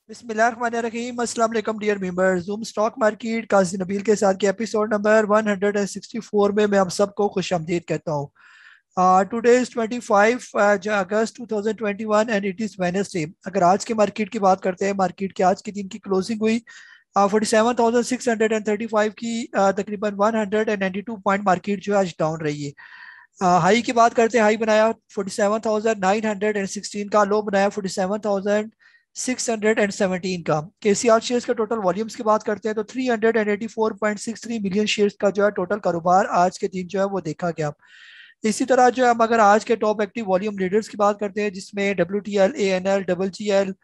बिस्मिल्लाहिर्रहमानिर्रहीम। अस्सलाम वालेकुम dear members. Zoom stock market Qazi Nabeel के साथ के एपिसोड नंबर 164 में मैं आप सबको खुश आमदीद कहता हूँ। Today is 25 August 2021 and it is Wednesday. अगर आज के मार्केट की बात करते हैं, मार्केट की आज के दिन की क्लोजिंग हुई 47,635 की। तकरीबन 192 पॉइंट मार्केट जो है आज डाउन रही है। हाई की बात करते हैं, हाई बनाया 47,916 का, लो बनाया 47,617 का। केसीआर शेयर्स के टोटल वॉल्यूम्स की बात करते हैं तो 384.63 मिलियन शेयर्स का जो है टोटल कारोबार आज के दिन जो है वो देखा गया। इसी तरह जो है हम अगर आज के टॉप एक्टिव वॉल्यूम लीडर्स की बात करते हैं, जिसमें W T L, A N L, double G L,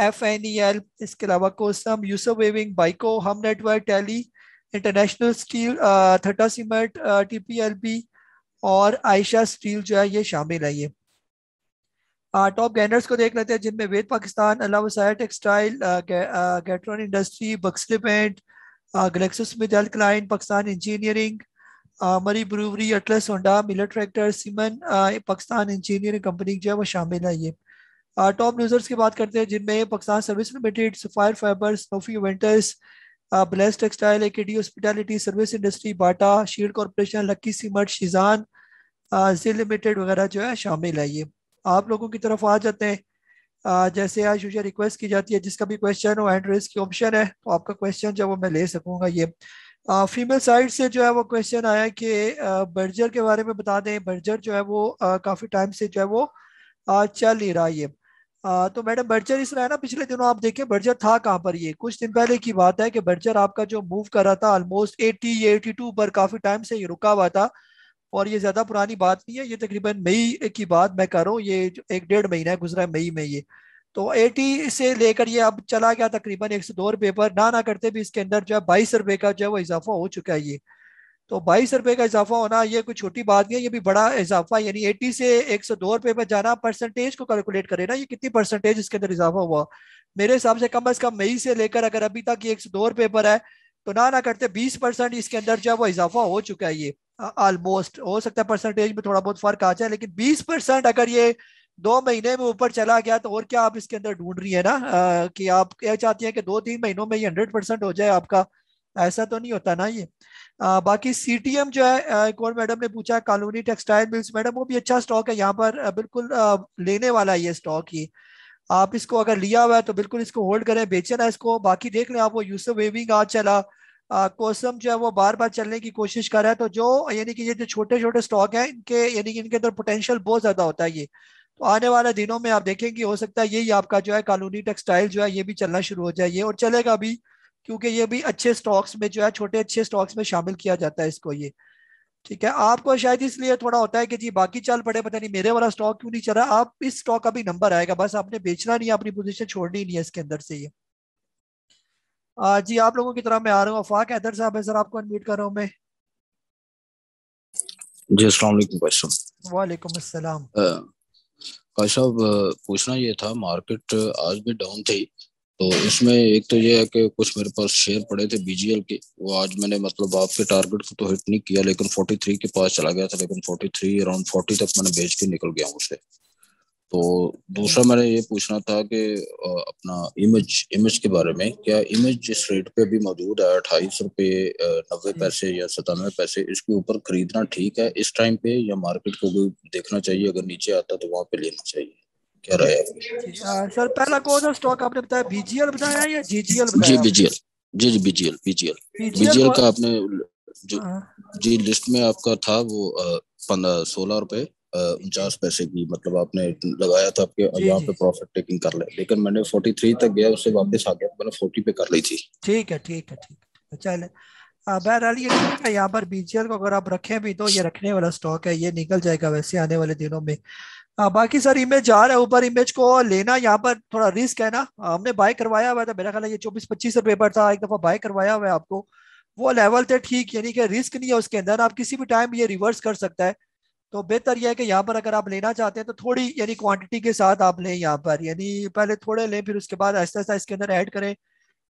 F N E L, इसके अलावा कोसम, Yousuf weaving, Byco, Hum network, टैली, international steel, Thatta cement, T P L P और आयशा स्टील जो है ये शामिल है। ये टॉप गेनर्स को देख लेते हैं, जिनमें वेद पाकिस्तान, अला वसाया textile, Gatron industry, Buxly paint, GlaxoSmithKline, Pakistan engineering, Murree brewery, Atlas Honda, Miller tractor, Siemens, Pakistan engineering company जो है वो शामिल है। ये टॉप यूजर्स की बात करते हैं, जिनमें Pakistan service limited, Sapphire fibres, Sanofi Aventis, ब्लेस textile, AKD hospitality service industry, Bata, Shield corporation, Lucky cement, Shezan, जी लिमिटेड वगैरह जो है शामिल है। ये आप लोगों की तरफ आ जाते हैं। जैसे आज यूजर रिक्वेस्ट की जाती है, जिसका भी क्वेश्चन हो हैंड रेस की ऑप्शन है, तो आपका क्वेश्चन जो है वो मैं ले सकूंगा। ये फीमेल साइड से जो है वो क्वेश्चन आया है कि बर्जर के बारे में बता दें। बर्जर जो है वो काफी टाइम से जो है वो चल नहीं रहा। ये तो मैडम बर्जर इस रहा है ना, पिछले दिनों आप देखें बर्जर था कहाँ पर। ये कुछ दिन पहले की बात है कि बर्जर आपका जो मूव कर रहा था ऑलमोस्ट 80 या 82 पर, काफी टाइम से ये रुका हुआ था। और ये ज्यादा पुरानी बात नहीं है, ये तकरीबन मई की बात मैं कर रहा हूँ। ये जो एक डेढ़ महीना गुजरा है मई में। ये तो 80 से लेकर ये अब चला गया तकरीबन 102 रुपये पर। ना करते भी इसके अंदर जो है 22 रुपये का जो है वो इजाफा हो चुका है। ये तो 22 रुपये का इजाफा होना ये कोई छोटी बात नहीं है, ये भी बड़ा इजाफा है। यानी 80 से 102 रुपये पर जाना, परसेंटेज को कैलकुलेट करें ना, ये कितनी परसेंटेज इसके अंदर इजाफा हुआ। मेरे हिसाब से कम मई से लेकर अगर अभी तक ये 102 रुपये पर है, तो ना करते 20% इसके अंदर जो है वो इजाफा हो चुका है। ये ऑलमोस्ट हो सकता है परसेंटेज में थोड़ा बहुत फर्क आ जाए, लेकिन 20% अगर ये 2 महीने में ऊपर चला गया, तो और क्या आप इसके अंदर ढूंढ रही है ना, कि आप क्या चाहती हैं कि 2-3 महीनों में ये 100% हो जाए आपका। ऐसा तो नहीं होता ना ये। बाकी सीटीएम जो है, एक और मैडम ने पूछा कॉलोनी टेक्सटाइल मिल्स। मैडम वो भी अच्छा स्टॉक है यहाँ पर, बिल्कुल लेने वाला है ये स्टॉक। ही आप इसको अगर लिया हुआ है तो बिल्कुल इसको होल्ड करें, बेचना है इसको। बाकी देख लें आप, वो यूसुफ वेविंग आज चला, कोसम जो है वो बार बार चलने की कोशिश कर रहा है। तो जो यानी कि ये जो छोटे छोटे स्टॉक हैं इनके, यानी कि इनके अंदर पोटेंशियल बहुत ज्यादा होता है। ये तो आने वाले दिनों में आप देखेंगे, हो सकता है यही आपका जो है कॉलोनी टेक्सटाइल जो है ये भी चलना शुरू हो जाए। ये और चलेगा भी, क्योंकि ये भी अच्छे स्टॉक्स में जो है, छोटे अच्छे स्टॉक्स में शामिल किया जाता है इसको। ये ठीक है। आपको शायद इसलिए थोड़ा होता है कि जी बाकी चल पड़े, पता नहीं मेरे वाला स्टॉक क्यों नहीं चल रहा। आप इस स्टॉक का भी नंबर आएगा, बस आपने बेचना नहीं है, अपनी पोजीशन छोड़नी नहीं है इसके अंदर से। ये जी आप लोगों की तरफ मैं आ रहा हूँ। अफाक हैदर साहब है सर, आपको अनम्यूट कर रहा हूँ मैं। जी अस्सलाम वालेकुम भाई साहब। वालेकुम अस्सलाम। भाई साहब, पूछना ये था, मार्केट आज भी डाउन थी, तो इसमें एक तो ये है कि कुछ मेरे पास शेयर पड़े थे बीजीएल के, वो आज मैंने मतलब आपके टारगेट को तो हिट नहीं किया, लेकिन 43 के पास चला गया था, लेकिन 43 अराउंड 40 तक मैंने बेच के निकल गया हूँ उसे। तो दूसरा मैंने ये पूछना था कि अपना इमेज इमेज के बारे में, क्या इमेज जिस रेट पे भी मौजूद है 28 रुपये 90 पैसे या 97 पैसे, इसके ऊपर खरीदना ठीक है इस टाइम पे, या मार्केट को भी देखना चाहिए, अगर नीचे आता तो वहां पे लेना चाहिए? क्या राय है आपकी? जी सर, पहला कौन सा स्टॉक आपने बताया, बीजीएल बताया या जीजीएल जी बताया आपने? बीजीएल। जी बीजीएल बीजीएल। बीजीएल बीजीएल को का आपने जो, हाँ, जी लिस्ट में आपका था वो 16 रुपए 49 पैसे की, मतलब आपने लगाया था आपके जी यहाँ जी, पे प्रॉफिट टेकिंग कर ले, लेकिन मैंने 43 तक गया, उससे वापस आ गया, मैंने 40 पे कर ली थी। ठीक है ठीक है ठीक है, चले। बहरहाल ये ठीक है, यहाँ पर बीजीएल को अगर आप रखें भी तो ये रखने वाला स्टॉक है, ये निकल जाएगा वैसे आने वाले दिनों में। बाकी सर इमेज जा रहा है ऊपर, इमेज को लेना यहाँ पर थोड़ा रिस्क है ना। हमने बाय करवाया हुआ था, मेरा ख्याल है ये 24-25 रुपए पर था, एक दफा बाय करवाया हुआ है आपको। वो लेवल थे ठीक, यानी कि रिस्क नहीं है उसके अंदर, आप किसी भी टाइम ये रिवर्स कर सकता है। तो बेहतर यह है कि यहाँ पर अगर आप लेना चाहते हैं तो थोड़ी यानी क्वांटिटी के साथ आप लें यहाँ पर, यानी पहले थोड़े लें, फिर उसके बाद आहिस्ता आहिस्ता इसके अंदर ऐड करें।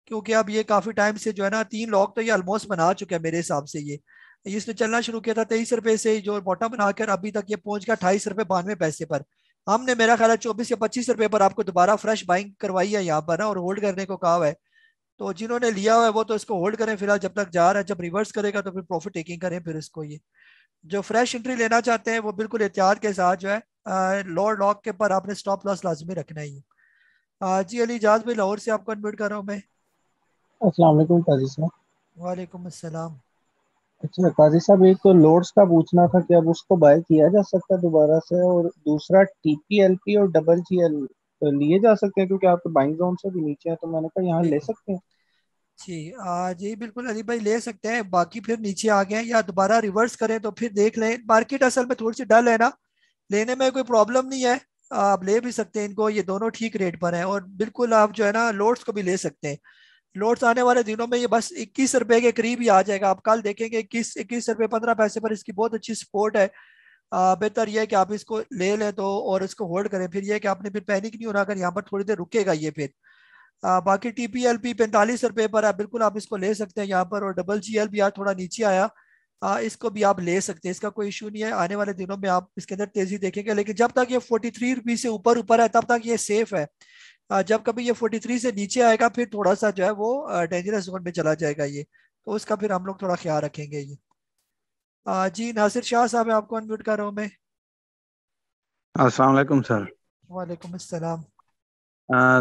क्योंकि अब ये काफी टाइम से जो है ना, 3 लोग तो ये ऑलमोस्ट बना चुके हैं मेरे हिसाब से। ये इसने चलना शुरू किया था 23 रुपए से, जो बॉटम बनाकर अभी तक ये पहुंच गया 28 रुपए 92 पैसे पर। हमने मेरा ख्याल है 24 या 25 रुपए पर आपको दोबारा फ्रेश बाइंग करवाई है यहाँ पर ना, और होल्ड करने को कहा हुआ है। तो जिन्होंने लिया हुआ है वो तो इसको होल्ड करें फिलहाल जब तक जा रहा है, जब रिवर्स करेगा तो फिर प्रॉफिट टेकिंग करें फिर इसको। ये जो फ्रेश एंट्री लेना चाहते हैं वो बिल्कुल एहतियात के साथ जो है लोअर लॉक के पर आपने स्टॉप लॉस लाजमी रखना ही है। जी अली इजाज भाई लाहौर से आपको अनम्यूट कर रहा हूँ मैं। अस्सलाम वालेकुम काजी साहब। वालेकुम अस्सलाम। अच्छा काजी साहब, एक तो लोड्स का पूछना था कि अब उसको बाय किया जा सकता है दोबारा से, और दूसरा टीपीएलपी और डबल जीएल लिए जा सकते हैं क्योंकि आपके बाइंग जोन से भी नीचे है, तो मैंने कहा यहाँ जी ले सकते हैं। जी जी बिल्कुल अली भाई ले सकते हैं, बाकी फिर नीचे आ गए या दोबारा रिवर्स करें तो फिर देख लें। मार्केट असल में थोड़ी सी डल है ना, लेने में कोई प्रॉब्लम नहीं है, आप ले भी सकते हैं इनको, ये दोनों ठीक रेट पर हैं। और बिल्कुल आप जो है ना लोड्स को भी ले सकते हैं। लोड्स आने वाले दिनों में ये बस 21 रुपए के करीब ही आ जाएगा, आप कल देखेंगे 21 21 रुपए 15 पैसे पर इसकी बहुत अच्छी सपोर्ट है। बेहतर यह है कि आप इसको ले लें तो और इसको होल्ड करें, फिर यह है कि आपने फिर पैनिक नहीं होना अगर यहाँ पर थोड़ी देर रुकेगा ये फिर। बाकी टीपीएलपी 45 रुपए पर है, बिल्कुल आप इसको ले सकते हैं यहाँ पर। और डबल जीएल भी आज थोड़ा नीचे आया, इसको भी आप ले सकते हैं, इसका कोई इशू नहीं है। आने वाले दिनों में आप इसके अंदर तेजी देखेंगे, लेकिन जब तक ये 43 रुपये से ऊपर ऊपर है तब तक ये सेफ है। जब कभी ये 43 से नीचे आएगा फिर थोड़ा सा जो है वो डेंजरस जोन में चला जाएगा ये, तो उसका फिर हम लोग थोड़ा ख्याल रखेंगे ये। जी नासिर शाह साहब आपको अनम्यूट कर रहा हूँ मैं। अस्सलाम वालेकुम सर। वालेकुम अस्सलाम।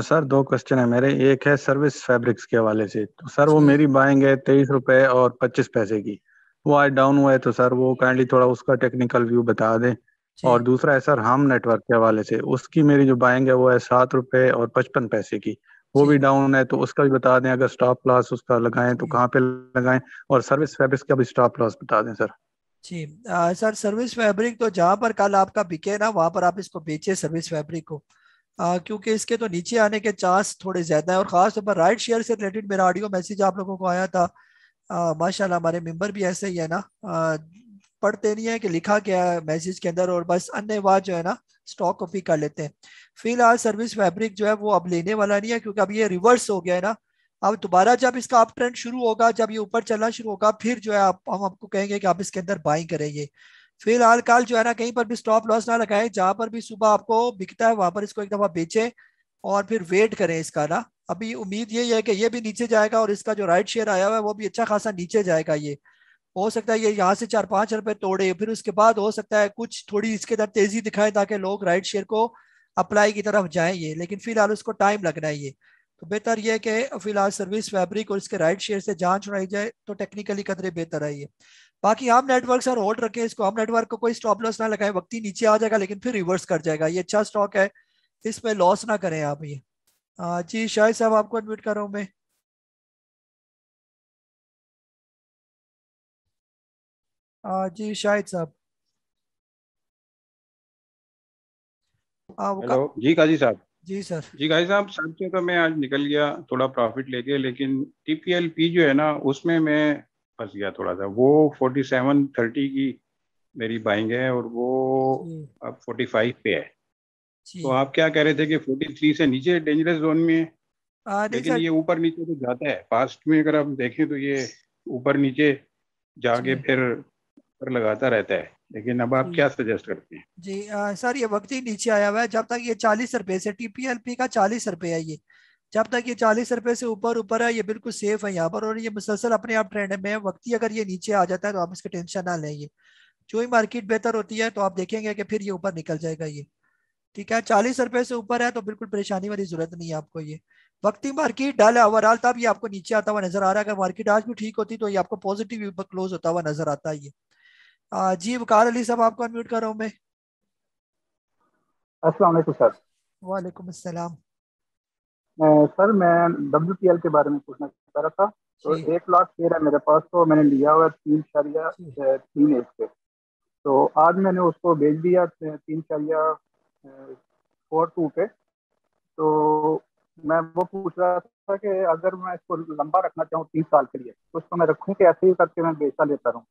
सर दो क्वेश्चन है मेरे। एक है सर्विस फैब्रिक्स के हवाले से, तो सर वो जी मेरी बाइंग है 23 रुपए और 25 पैसे की, वो आज डाउन हुआ है, तो सर वो काइंडली थोड़ा उसका टेक्निकल व्यू बता दें। और जी दूसरा है सर हम नेटवर्क के हवाले से, उसकी मेरी जो बाइंग है वो है 7 रुपए और 55 पैसे की, वो भी जी डाउन है, तो उसका भी बता दें। अगर स्टॉप लॉस उसका लगाएं तो जी कहाँ पे लगाएं, और सर्विस फैब्रिक्स का भी स्टॉप लॉस बता दें सर। जी सर सर्विस फैब्रिक तो जहां पर कल आपका बिके ना वहां पर आप इसको बेचे सर्विस फैब्रिक को, क्योंकि इसके तो नीचे आने के चांस थोड़े ज्यादा है। और खास तौर पर राइट शेयर से रिलेटेड मेरा ऑडियो मैसेज आप लोगों को आया था। माशाल्लाह हमारे मेंबर भी ऐसे ही है ना, पढ़ते नहीं है कि लिखा क्या है मैसेज के अंदर और बस अन्यवाद जो है ना स्टॉक कॉपी कर लेते हैं। फिलहाल सर्विस फैब्रिक जो है वो अब लेने वाला नहीं है, क्योंकि अब ये रिवर्स हो गया है ना। अब दोबारा जब इसका अप ट्रेंड शुरू होगा, जब ये ऊपर चलना शुरू होगा, फिर जो है आप हम आपको कहेंगे कि आप इसके अंदर बाइंग करेंगे। फिलहाल कल जो है ना कहीं पर भी स्टॉप लॉस ना लगाएं, जहां पर भी सुबह आपको बिकता है वहां पर इसको एक दफा बेचें और फिर वेट करें इसका ना। अभी उम्मीद यही है कि ये भी नीचे जाएगा और इसका जो राइट शेयर आया हुआ है वो भी अच्छा खासा नीचे जाएगा। ये हो सकता है ये यहाँ से 4 5 रुपए तोड़े, फिर उसके बाद हो सकता है कुछ थोड़ी इसके अंदर तेजी दिखाए ताकि लोग राइट शेयर को अप्लाई की तरफ जाएं ये, लेकिन फिलहाल उसको टाइम लगना है ये। तो बेहतर यह है कि फिलहाल सर्विस फैब्रिक और इसके राइट शेयर से जांच छुड़ाई जाए तो टेक्निकली कदरे बेहतर है ये। बाकी हम नेटवर्क सर होल्ड रखें इसको, हम नेटवर्क को कोई स्टॉप लॉस ना लगाए, वक्ती नीचे आ जाएगा लेकिन फिर रिवर्स कर जाएगा, ये अच्छा स्टॉक है, इसमें लॉस ना करें आप ये। जी शाहिद साहब आपको अनम्यूट कर रहा हूँ मैं। जी शाहिद साहब। वो हेलो जी काजी साहब। जी सर। जी काजी साहब, सच से तो मैं आज निकल गया थोड़ा प्रॉफिट लेके, लेकिन टीपीएलपी जो है ना उसमें मैं फंस गया थोड़ा सा। वो 47.30 की मेरी बाइंग है और वो जी अब 45 पे है। तो जी आप क्या कह रहे थे कि 43 से नीचे डेंजरस जोन में है, नहीं लेकिन सर। ये ऊपर नीचे तो जाता है पास्ट में। अगर आप देखें तो ये ऊपर नीचे जाके जी फिर ऊपर लगाता रहता है, लेकिन अब आप जी क्या सजेस्ट करते हैं? जी सर ये वक्त ही नीचे आया हुआ है, जब तक ये 40 रुपए से टीपीएलपी का 40 रुपए है ये, जब तक ये 40 रुपए से ऊपर ऊपर है ये बिल्कुल सेफ है यहाँ पर। और ये मुसलसल अपने आप ट्रेंड में है, वक्ती अगर ये नीचे आ जाता है तो आप इसकी टेंशन ना लें। ये जो ही मार्केट बेहतर होती है तो आप देखेंगे कि फिर ये ऊपर निकल जाएगा ये। ठीक है 40 रुपए से ऊपर है तो बिल्कुल परेशानी वाली जरूरत नहीं है आपको ये। वक्ती मार्केट डाल है ओवरऑल तब ये आपको नीचे आता हुआ नजर आ रहा है, अगर मार्केट आज भी ठीक होती तो ये आपको पॉजिटिव क्लोज होता हुआ नजर आता है ये। जी वकार अली साहब आपको अनम्यूट कर रहा हूँ मैं। अस्सलाम वालेकुम सर। वालेकुम अस्सलाम। सर मैं WPL के बारे में पूछना चाह रहा था। तो जी 1 लाख शेयर है मेरे पास, तो मैंने लिया हुआ है 3 जी 3 पे। तो आज मैंने उसको बेच दिया 3 4 पे। तो मैं वो पूछ रहा था कि अगर मैं इसको लंबा रखना चाहूँ 30 साल के लिए, तो उसको मैं रखूँ कि ऐसे ही करके मैं बेचता लेता रहूँ,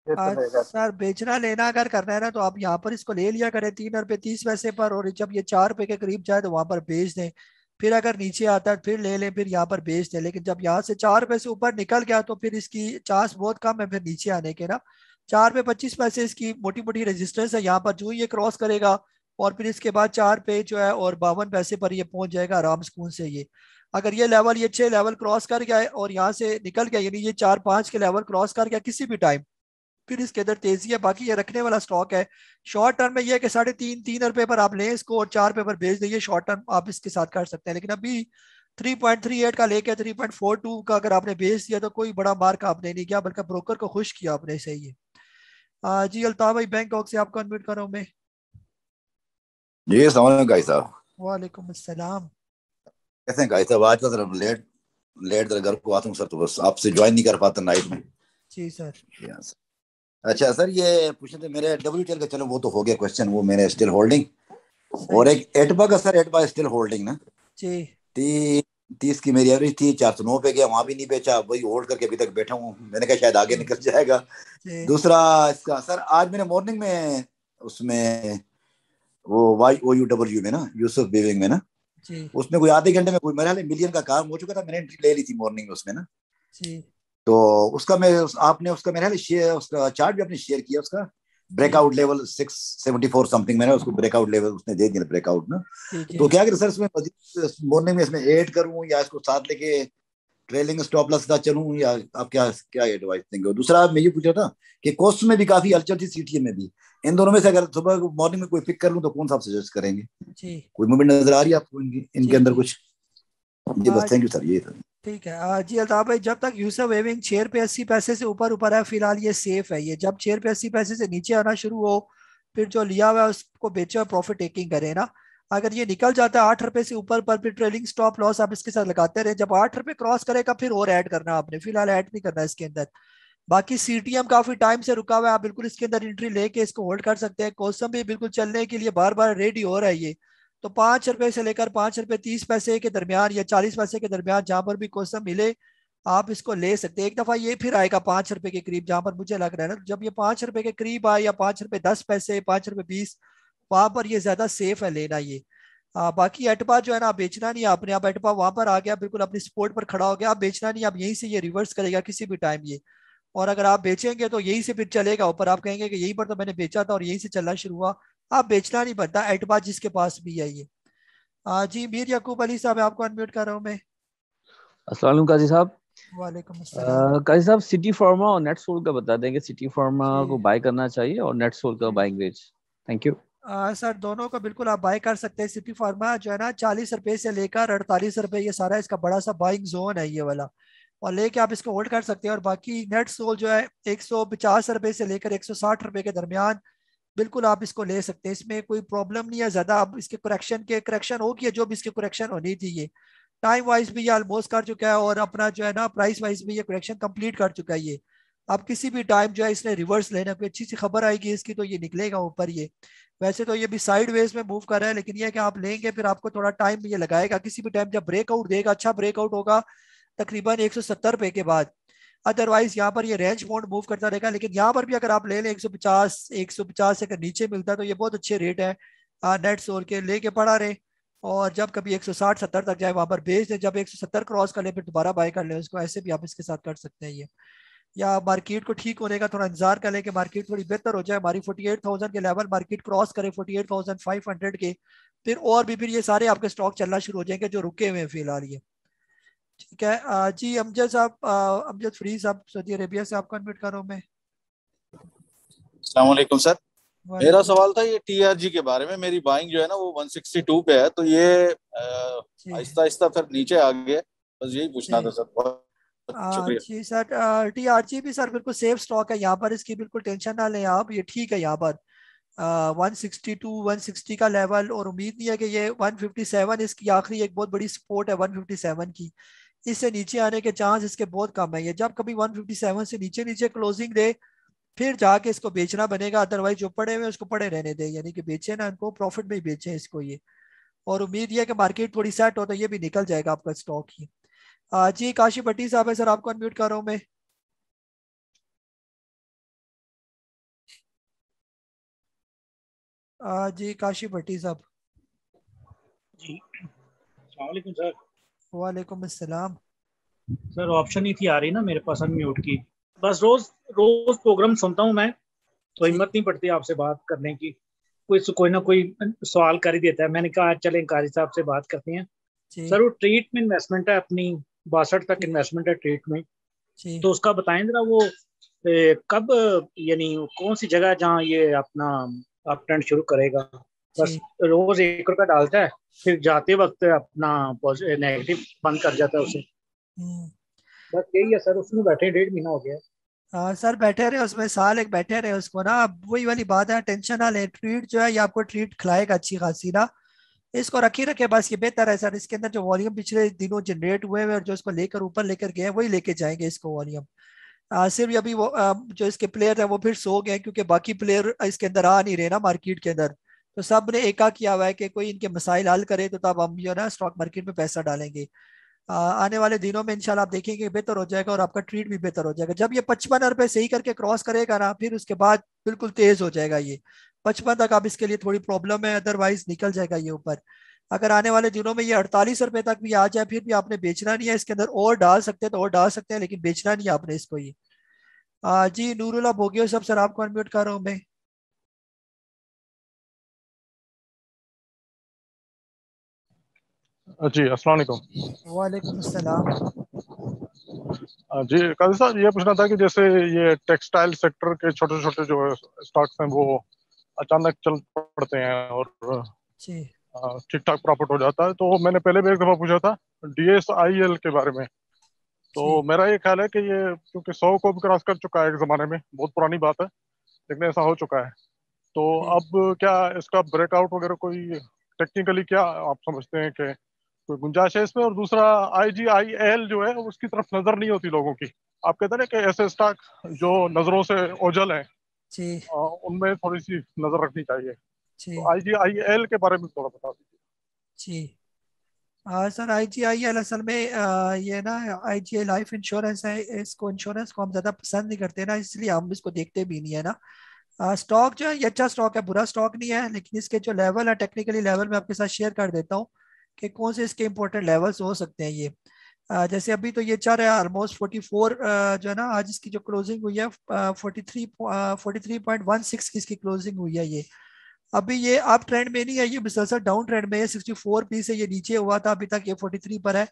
बेहतर रहेगा? सर बेचना लेना अगर करना है ना तो आप यहाँ पर इसको ले लिया करें 3 रुपए 30 पैसे पर, और जब ये 4 रुपए के करीब जाए तो वहां पर बेच दें। फिर अगर नीचे आता है फिर ले लें, फिर यहाँ पर बेच दें। लेकिन जब यहाँ से 4 रुपए से ऊपर निकल गया तो फिर इसकी चांस बहुत कम है फिर नीचे आने के ना। 4 रुपए 25 पैसे इसकी मोटी मोटी रेजिस्टेंस है, यहाँ पर जो ही ये क्रॉस करेगा और फिर इसके बाद 4 पे जो है और 52 पैसे पर ये पहुंच जाएगा आराम सुकून से। ये अगर ये लेवल, ये 6 लेवल क्रॉस कर गया है और यहाँ से निकल गया, यानी ये 4-5 के लेवल क्रॉस कर गया किसी भी टाइम, फिर इसके अंदर तेजी है। बाकी ये रखने वाला स्टॉक है। शॉर्ट टर्म में ये है कि 3.5 पर आप लें इसको और 4 पे पर बेच दीजिए, शॉर्ट टर्म आप इसके साथ कर सकते हैं। लेकिन अभी 3.38 का लेके 3.42 का अगर आपने बेच दिया तो कोई बड़ा मार्क आपने नहीं किया, बल्कि ब्रोकर को खुश किया आपने। सही है। जी अल्ताफ भाई बैंकॉक से आपको अनम्यूट कर रहा हूँ मैं। जी अस्सलाम वालेकुम गाई साहब। वालेकुम अस्सलाम। कैसे हैं गाई साहब? आज तो जरा लेट लेट जरा घर को आता हूँ सर, तो बस आपसे ज्वाइन नहीं कर पाता नाइट में। जी सर। अच्छा सर, ये पूछे थे मेरे WTL का, चलो वो तो हो गया क्वेश्चन, वो मेरे स्टिल होल्डिंग। और एक एटबा का सर, एटबा स्टिल होल्डिंग ना जी। 30 की मेरी एवरेज थी, 409 पे गया, वहां भी नहीं बेचा, वही होल्ड करके अभी तक बैठा हूँ। मैंने कहा शायद आगे निकल जाएगा। दूसरा इसका सर, आज मैंने मॉर्निंग में उसमें वो YOUW में ना, यूसुफ बेविंग में ना, उसमें कोई आधे घंटे में कोई मेरे ख्याल मिलियन का काम हो चुका था, मैंने एंट्री ले ली थी मॉर्निंग में उसमें ना। तो उसका मैं आपने उसका मेरे ख्याल शेयर, उसका चार्ट भी आपने शेयर किया, उसका ब्रेकआउट लेवल 674 समथिंग, मैंने उसको ब्रेकआउट लेवल उसने दे दिया ब्रेकआउट ना। तो क्या करें सर इसमें, मॉर्निंग में इसमें ऐड करूं या इसको साथ लेके ट्रेलिंग स्टॉप लॉस के साथ चलूं, या आप क्या क्या एडवाइस देंगे? और दूसरा मैं ये पूछ रहा था कि कॉस्ट में भी काफी हलचल थी CTM में भी, इन दोनों में से अगर सुबह मॉर्निंग में कोई पिक कर लूं तो कौन सा आप सजेस्ट करेंगे? कोई मूवमेंट नजर आ रही है आपको इनके अंदर कुछ? जी बस, थैंक यू सर। ये ठीक है जी अल्ताफ भाई, जब तक यूसुफ वेविंग शेयर पे 80 पैसे से ऊपर है फिलहाल ये सेफ है। ये जब शेयर पे 80 पैसे से नीचे आना शुरू हो, फिर जो लिया हुआ है उसको बेचो और प्रॉफिट टेकिंग करें ना। अगर ये निकल जाता है 8 रुपए से ऊपर पर, फिर ट्रेलिंग स्टॉप लॉस आप इसके साथ लगाते रहे। जब 8 रुपए क्रॉस करेगा फिर और ऐड करना आपने, फिलहाल ऐड नहीं करना इसके अंदर। बाकी CTM काफी टाइम से रुका हुआ है, आप बिल्कुल इसके अंदर एंट्री लेके इसको होल्ड कर सकते हैं। कोसम भी बिल्कुल चलने के लिए बार बार रेडी हो रहा है ये। तो 5 रुपए से लेकर 5 रुपए 30 पैसे के दरमियान या 40 पैसे के दरमियान जहां पर भी कोसम मिले आप इसको ले सकते हैं। एक दफा ये फिर आएगा 5 रुपए के करीब, जहां पर मुझे लग रहा है ना, जब ये 5 रुपए के करीब आए या 5 रुपए 10 पैसे, 5 रुपए 20, वहां पर ये ज्यादा सेफ है लेना ये। बाकी एटपा जो है ना, आप बेचना नहीं आपने। आप एटपा वहां पर आ गया, बिल्कुल अपनी सपोर्ट पर खड़ा हो गया, आप बेचना नहीं। आप यहीं से ये रिवर्स करेगा किसी भी टाइम ये, और अगर आप बेचेंगे तो यहीं से फिर चलेगा ऊपर। आप कहेंगे कि यहीं पर तो मैंने बेचा था और यहीं से चलना शुरू हुआ। आप बेचना नहीं बनता एटबा जिसके पास भी है ये। जी मीर याकूब अली साहब, आपको अनम्यूट कर रहा हूँ मैं। अस्सलाम वालेकुम काजी साहब। वालेकुम अस्सलाम। काजी साहब, सिटी फार्मा और नेट सोल का बता देंगे, सिटी फार्मा को बाय करना चाहिए और नेट सोल का buying range? Thank you. Sir दोनों को बिल्कुल आप बाय कर सकते हैं। सिटी फार्मा जो है ना 40 रुपए से लेकर 48 रुपए, ये सारा इसका बड़ा सा बाइंग जोन है ये वाला, और लेके आप इसको होल्ड कर सकते हैं। और बाकी नेट सोल जो है 150 रुपए से लेकर 160 रुपए के दरमियान बिल्कुल आप इसको ले सकते हैं। इसमें कोई प्रॉब्लम नहीं है ज्यादा। अब इसके करेक्शन होगी जो भी इसकी करेक्शन होनी थी, ये टाइम वाइज भी ये ऑलमोस्ट कर चुका है और अपना जो है ना प्राइस वाइज भी ये करेक्शन कंप्लीट कर चुका है ये। अब किसी भी टाइम जो है इसने रिवर्स लेना, कोई अच्छी सी खबर आएगी इसकी तो ये निकलेगा ऊपर ये। वैसे तो ये भी साइड वेज में मूव कर रहा है, लेकिन ये है कि आप लेंगे फिर आपको थोड़ा टाइम ये लगाएगा। किसी भी टाइम जब ब्रेकआउट देगा, अच्छा ब्रेकआउट होगा तकरीबन 170 रुपए के बाद, अदरवाइज यहाँ पर ये रेंज बाउंड मूव करता रहेगा। लेकिन यहाँ पर भी अगर आप ले लें 150 से अगर नीचे मिलता है तो ये बहुत अच्छे रेट है नेट सोल के, लेके पड़ा रहे। और जब कभी 160-70 तक जाए वहां पर बेच दें, जब 170 क्रॉस कर ले फिर दोबारा बाय कर ले उसको। ऐसे भी आप इसके साथ कर सकते हैं ये। या मार्केट को ठीक होने का थोड़ा इंतजार कर ले कि मार्केट थोड़ी बेहतर हो जाए, हमारी 48,000 के लेवल मार्केट क्रॉस करे 48,500 के, फिर और भी फिर ये सारे आपके स्टॉक चलना शुरू हो जाएंगे जो रुके हुए हैं फिलहाल ये। ठीक है जी अमजद साहब, अमजद फ्री साहब सऊदी अरेबिया से, आपको अनम्यूट कर रहा हूं मैं। अस्सलाम वालेकुम सर। मेरा सवाल था ये TRG के बारे में। मेरी बाइंग जो है ना वो 162 पे है, तो ये आहिस्ता आहिस्ता फिर नीचे आ गया, बस यही पूछना था सर। बहुत शुक्रिया। जी सर, TRG भी सर बिल्कुल सेफ स्टॉक है यहाँ पर, इसकी बिल्कुल टेंशन ना लें आप, ये ठीक है यहाँ पर 162-160 का लेवल। और उम्मीद नहीं है कि ये 157 इसकी आखिरी एक बहुत बड़ी सपोर्ट है 157 की, इससे नीचे आने के चांस इसके बहुत कम है। ये जब कभी 157 से नीचे नीचे क्लोजिंग दे फिर जाके इसको बेचना बनेगा, अदरवाइज जो पड़े हुए उसको पड़े रहने दे, यानी कि बेचे ना इनको, प्रॉफिट में ही बेचे इसको ये। और उम्मीद ये है कि मार्केट थोड़ी सेट हो तो ये भी निकल जाएगा आपका स्टॉक ही। जी काशी भट्टी साहब है सर, आपको अनम्यूट कर रहा हूँ मैं। जी काशी भट्टी साहब। जी अस्सलाम वालेकुम सर। वालेकुम अस्सलाम। सर ऑप्शन ही थी आ रही ना मेरे पास अनम्यूट की। बस रोज रोज प्रोग्राम सुनता हूँ मैं, तो हिम्मत नहीं पड़ती आपसे बात करने की। कोई ना कोई सवाल कर ही देता है। मैंने कहा चले कारी साहब से बात करते हैं। सर वो ट्रीट में इन्वेस्टमेंट है अपनी 62 तक इन्वेस्टमेंट है ट्रीट में, तो उसका बताएं जरा वो कब यानी कौन सी जगह जहाँ ये अपना अप ट्रेंड शुरू करेगा। बस रोज 1 रुपया डालता है, फिर जाते वक्त अपना नेगेटिव बंद कर जाता है उसे। बस यही है सर, उसमें बैठे 1.5 महीना हो गया। हाँ सर, बैठे रहे उसमें, साल एक बैठे रहे उसको ना। अब वही वाली बात है, टेंशन ना ले। ट्रीट जो है ये आपको ट्रीट खिलाएगा अच्छी खासी ना, इसको रखी रखे बस, ये बेहतर है सर। इसके अंदर जो वॉल्यूम पिछले दिनों जनरेट हुए हैं और जो इसको लेकर ऊपर लेकर गए हैं वही लेके जाएंगे इसको वॉल्यूम। सिर्फ अभी वो जो इसके प्लेयर है वो फिर सो गए, क्योंकि बाकी प्लेयर इसके अंदर आ नहीं रहे ना मार्केट के अंदर। तो सब ने एका किया हुआ है कि कोई इनके मसाइल हल करे तो तब हम जो है ना स्टॉक मार्केट में पैसा डालेंगे। आने वाले दिनों में इंशाल्लाह आप देखेंगे बेहतर हो जाएगा और आपका ट्रीट भी बेहतर हो जाएगा। जब ये 55 रुपए सही करके क्रॉस करेगा ना, फिर उसके बाद बिल्कुल तेज हो जाएगा ये। 55 तक अब इसके लिए थोड़ी प्रॉब्लम है, अदरवाइज निकल जाएगा ये ऊपर। अगर आने वाले दिनों में ये 48 रुपए तक भी आ जाए, फिर भी आपने बेचना नहीं है इसके अंदर। और डाल सकते हैं तो और डाल सकते हैं, लेकिन बेचना नहीं है आपने इसको ये। जी नूरुल्लाह भोगियो सब सर, आपको अनम्यूट कर रहा हूँ मैं। जी अस्सलाम वालेकुम। वालेकुम अस्सलाम। जी काजी साहब, ये पूछना था कि जैसे ये टेक्सटाइल सेक्टर के छोटे छोटे जो स्टॉक्स हैं वो अचानक चल पड़ते हैं और ठीक ठाक प्रॉफिट हो जाता है, तो मैंने पहले भी एक दफा पूछा था DSIL के बारे में। तो मेरा ये ख्याल है कि ये क्योंकि 100 को भी क्रॉस कर चुका है एक जमाने में, बहुत पुरानी बात है, लेकिन ऐसा हो चुका है। तो अब क्या इसका ब्रेकआउट वगैरह कोई टेक्निकली क्या आप समझते हैं कि कोई गुंजाइश है इसमें? और दूसरा IGIL जो है उसकी तरफ नजर नहीं होती लोगों की। आप कहते हैं कि ऐसे स्टॉक जो नजरों से ओझल हैं उनमें थोड़ी सी नजर रखनी चाहिए। तो IGIL के बारे में थोड़ा बता दीजिए। जी सर, IGIL असल में ये ना IGI लाइफ इंश्योरेंस है। इसको इंश्योरेंस को हम ज़्यादा पसंद नहीं करते ना, इसलिए हम इसको देखते भी नहीं है ना। स्टॉक जो है ये अच्छा स्टॉक है, बुरा स्टॉक नहीं है, लेकिन इसके जो लेवल है टेक्निकली लेवल में आपके साथ शेयर कर देता हूँ कि कौन से इसके इंपॉर्टेंट लेवल्स हो सकते हैं ये। जैसे अभी तो ये चल रहा है ऑलमोस्ट 44 जो है ना, आज इसकी जो क्लोजिंग हुई है 43.16 की इसकी क्लोजिंग हुई है ये। अभी ये अप ट्रेंड में नहीं है, ये मुसलसल डाउन ट्रेंड में है। 64p से ये नीचे हुआ था, अभी तक ये 43 पर है।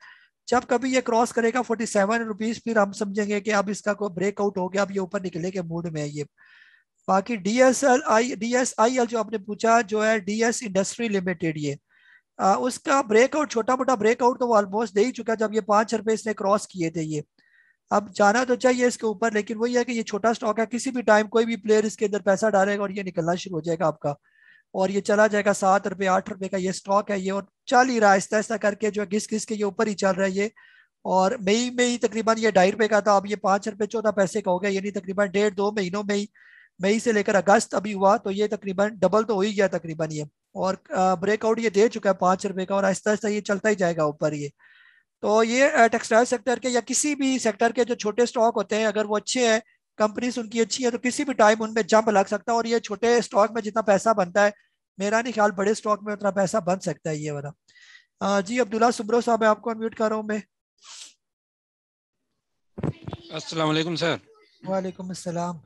जब कभी ये क्रॉस करेगा 47 रुपीज, फिर हम समझेंगे कि अब इसका कोई ब्रेकआउट हो गया, अब ये ऊपर निकले के मूड में है ये। बाकी DSIL जो आपने पूछा, जो है DS इंडस्ट्री लिमिटेड, ये उसका ब्रेकआउट, छोटा मोटा ब्रेकआउट तो वो ऑलमोस्ट दे ही चुका, जब ये 5 रुपए इसने क्रॉस किए थे ये। अब जाना तो चाहिए इसके ऊपर, लेकिन वही है कि ये छोटा स्टॉक है, किसी भी टाइम कोई भी प्लेयर इसके अंदर पैसा डालेगा और ये निकलना शुरू हो जाएगा आपका, और ये चला जाएगा 7 रुपए 8 रुपए का ये स्टॉक है ये। और चल ही रहा है आहिस्ता आहिस्ता करके, जो घिस घिस के ये ऊपर ही चल रहा है ये। और मई में ही तकरीबन ये 2.5 रुपए का था, अब ये 5 रुपए 14 पैसे का हो गया, यानी तकरीबन 1.5-2 महीनों में ही, मई से लेकर अगस्त अभी हुआ तो ये तकरीबन डबल तो हो ही गया तकरीबन ये। और ब्रेकआउट ये दे चुका है 5 रुपए का, और आहिस्ता आहिस्ता ये चलता ही जाएगा ऊपर ये। तो ये टेक्सटाइल सेक्टर के या किसी भी सेक्टर के जो छोटे स्टॉक होते हैं, अगर वो अच्छे हैं, कंपनीज उनकी अच्छी है, तो किसी भी टाइम उनमें जंप लग सकता है। और ये छोटे स्टॉक में जितना पैसा बनता है, मेरा नहीं ख्याल बड़े स्टॉक में उतना पैसा बन सकता है ये वाला। जी अब्दुल्ला सुब्रो साहब, मैं आपको अनम्यूट कर रहा हूँ मैं। अस्सलाम वालेकुम सर। वालेकुम अस्सलाम।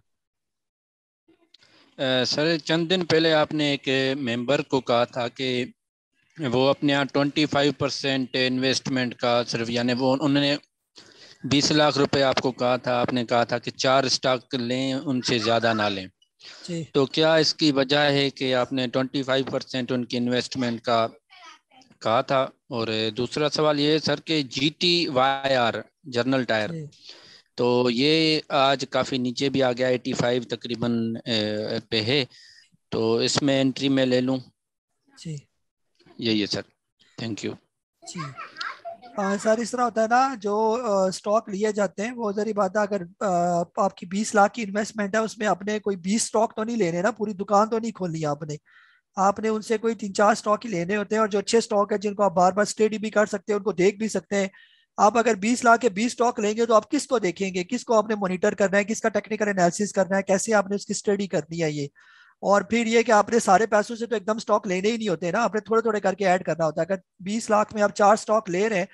सर चंद दिन पहले आपने एक मेंबर को कहा था कि वो अपने यहाँ 25% इन्वेस्टमेंट का सिर्फ, यानी वो उन्होंने 20 लाख रुपए आपको कहा था, आपने कहा था कि 4 स्टॉक लें, उनसे ज़्यादा ना लें। तो क्या इसकी वजह है कि आपने 25% उनकी इन्वेस्टमेंट का कहा था? और दूसरा सवाल ये है सर कि GTYR जनरल टायर, तो ये आज काफ़ी नीचे भी आ गया, 85 तकरीबन पे है, तो इसमें एंट्री में ले लूँ? जी यही है सर, थैंक यू। जी सर, इस तरह होता है ना, जो स्टॉक लिए जाते हैं वो जरी बात है, अगर आपकी 20 लाख की इन्वेस्टमेंट है, उसमें आपने कोई 20 स्टॉक तो नहीं लेने ना, पूरी दुकान तो नहीं खोलनी आपने। आपने उनसे कोई 3-4 स्टॉक ही लेने होते हैं, और जो अच्छे स्टॉक है जिनको आप बार बार स्टडी भी कर सकते हैं, उनको देख भी सकते हैं। आप अगर 20 लाख के 20 स्टॉक लेंगे तो आप किसको देखेंगे, किसको आपने मॉनिटर करना है, किसका टेक्निकल एनालिसिस करना है, कैसे आपने उसकी स्टडी करनी है ये। और फिर ये कि आपने सारे पैसों से तो एकदम स्टॉक लेने ही नहीं होते ना, आपने थोड़े थोड़े करके ऐड करना होता है। अगर 20 लाख में आप 4 स्टॉक ले रहे हैं,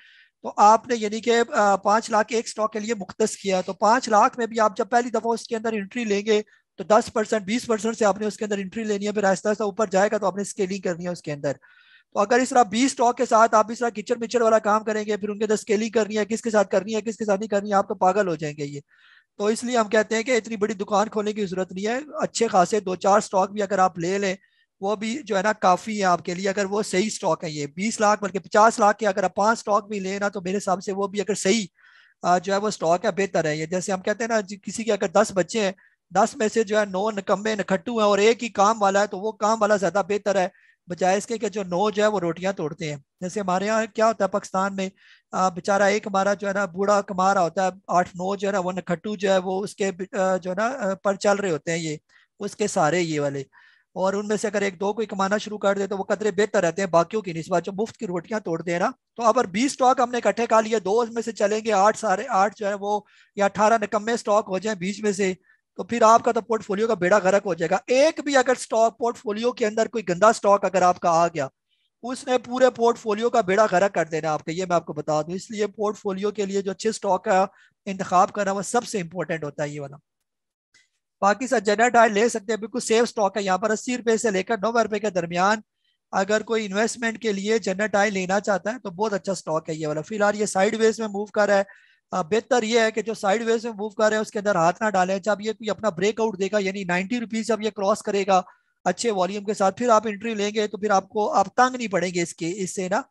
तो आपने यानी कि 5 लाख एक स्टॉक के लिए मुख्तस किया, तो 5 लाख में भी आप जब पहली दफा उसके अंदर एंट्री लेंगे तो 10% 20% से आपने उसके अंदर एंट्री लेनी है, फिर आहिस्ता आहिस्ता ऊपर जाएगा तो आपने स्केलिंग करनी है उसके अंदर। तो अगर इस तरह 20 स्टॉक के साथ आप इस तरह किचड़ मिचड़ वाला काम करेंगे, फिर उनके अंदर स्केलिंग करनी है, किसके साथ करनी है किसके साथ नहीं करनी है, आप तो पागल हो जाएंगे ये। तो इसलिए हम कहते हैं कि इतनी बड़ी दुकान खोलने की जरूरत नहीं है, अच्छे खासे 2-4 स्टॉक भी अगर आप ले लें वो भी जो है ना काफी है आपके लिए, अगर वो सही स्टॉक है। ये 20 लाख बल्कि 50 लाख के अगर आप 5 स्टॉक भी लेना तो मेरे हिसाब से वो भी अगर सही जो है वो स्टॉक है, बेहतर है ये। जैसे हम कहते हैं ना किसी के अगर 10 बच्चे हैं, 10 में से जो है 9 निकम्मे नखट्टू हैं और एक ही काम वाला है, तो वो काम वाला ज्यादा बेहतर है बजाय इसके कि जो 9 जो है वो रोटियां तोड़ते हैं। जैसे हमारे यहाँ क्या होता है पाकिस्तान में, बेचारा एक हमारा जो है ना बूढ़ा कमा रहा होता है, 8-9 जो है ना वो नखट्टू जो है वो उसके जो है ना पर चल रहे होते हैं ये उसके सारे ये वाले, और उनमें से अगर 1-2 कोई कमाना शुरू कर दे तो वो कदरे बेहतर रहते हैं बाकियों की निस्बत जो मुफ्त की रोटियां तोड़ते हैं ना। तो अगर 20 स्टॉक हमने इकट्ठे खा लिए, 2 में से चलेंगे, 8 सारे 8 जो है वो या 18 निकम्मे स्टॉक हो जाए 20 में से, तो फिर आपका तो पोर्टफोलियो का बेड़ा गर्क हो जाएगा। एक भी अगर स्टॉक पोर्टफोलियो के अंदर कोई गंदा स्टॉक अगर आपका आ गया, उसने पूरे पोर्टफोलियो का बेड़ा गर्क कर देना आपका, ये मैं आपको बता दूं। इसलिए पोर्टफोलियो के लिए जो अच्छे स्टॉक का इंतखाब करना वो सबसे इंपॉर्टेंट होता है ये वाला। बाकी सर जनरल डायल ले सकते हैं, बिल्कुल सेफ स्टॉक है। यहाँ पर 80 रुपए से लेकर 90 रुपए के दरमियान अगर कोई इन्वेस्टमेंट के लिए जनरल डायल लेना चाहता है तो बहुत अच्छा स्टॉक है ये वाला। फिलहाल ये साइडवेज में मूव कर रहा है, बेहतर ये है कि जो साइडवेज में मूव कर रहे हैं उसके अंदर हाथ ना डालें। जब ये कोई अपना ब्रेकआउट देगा यानी 90 रुपीज जब ये क्रॉस करेगा अच्छे वॉल्यूम के साथ, फिर आप एंट्री लेंगे तो फिर आपको आप तंग नहीं पड़ेंगे इससे ना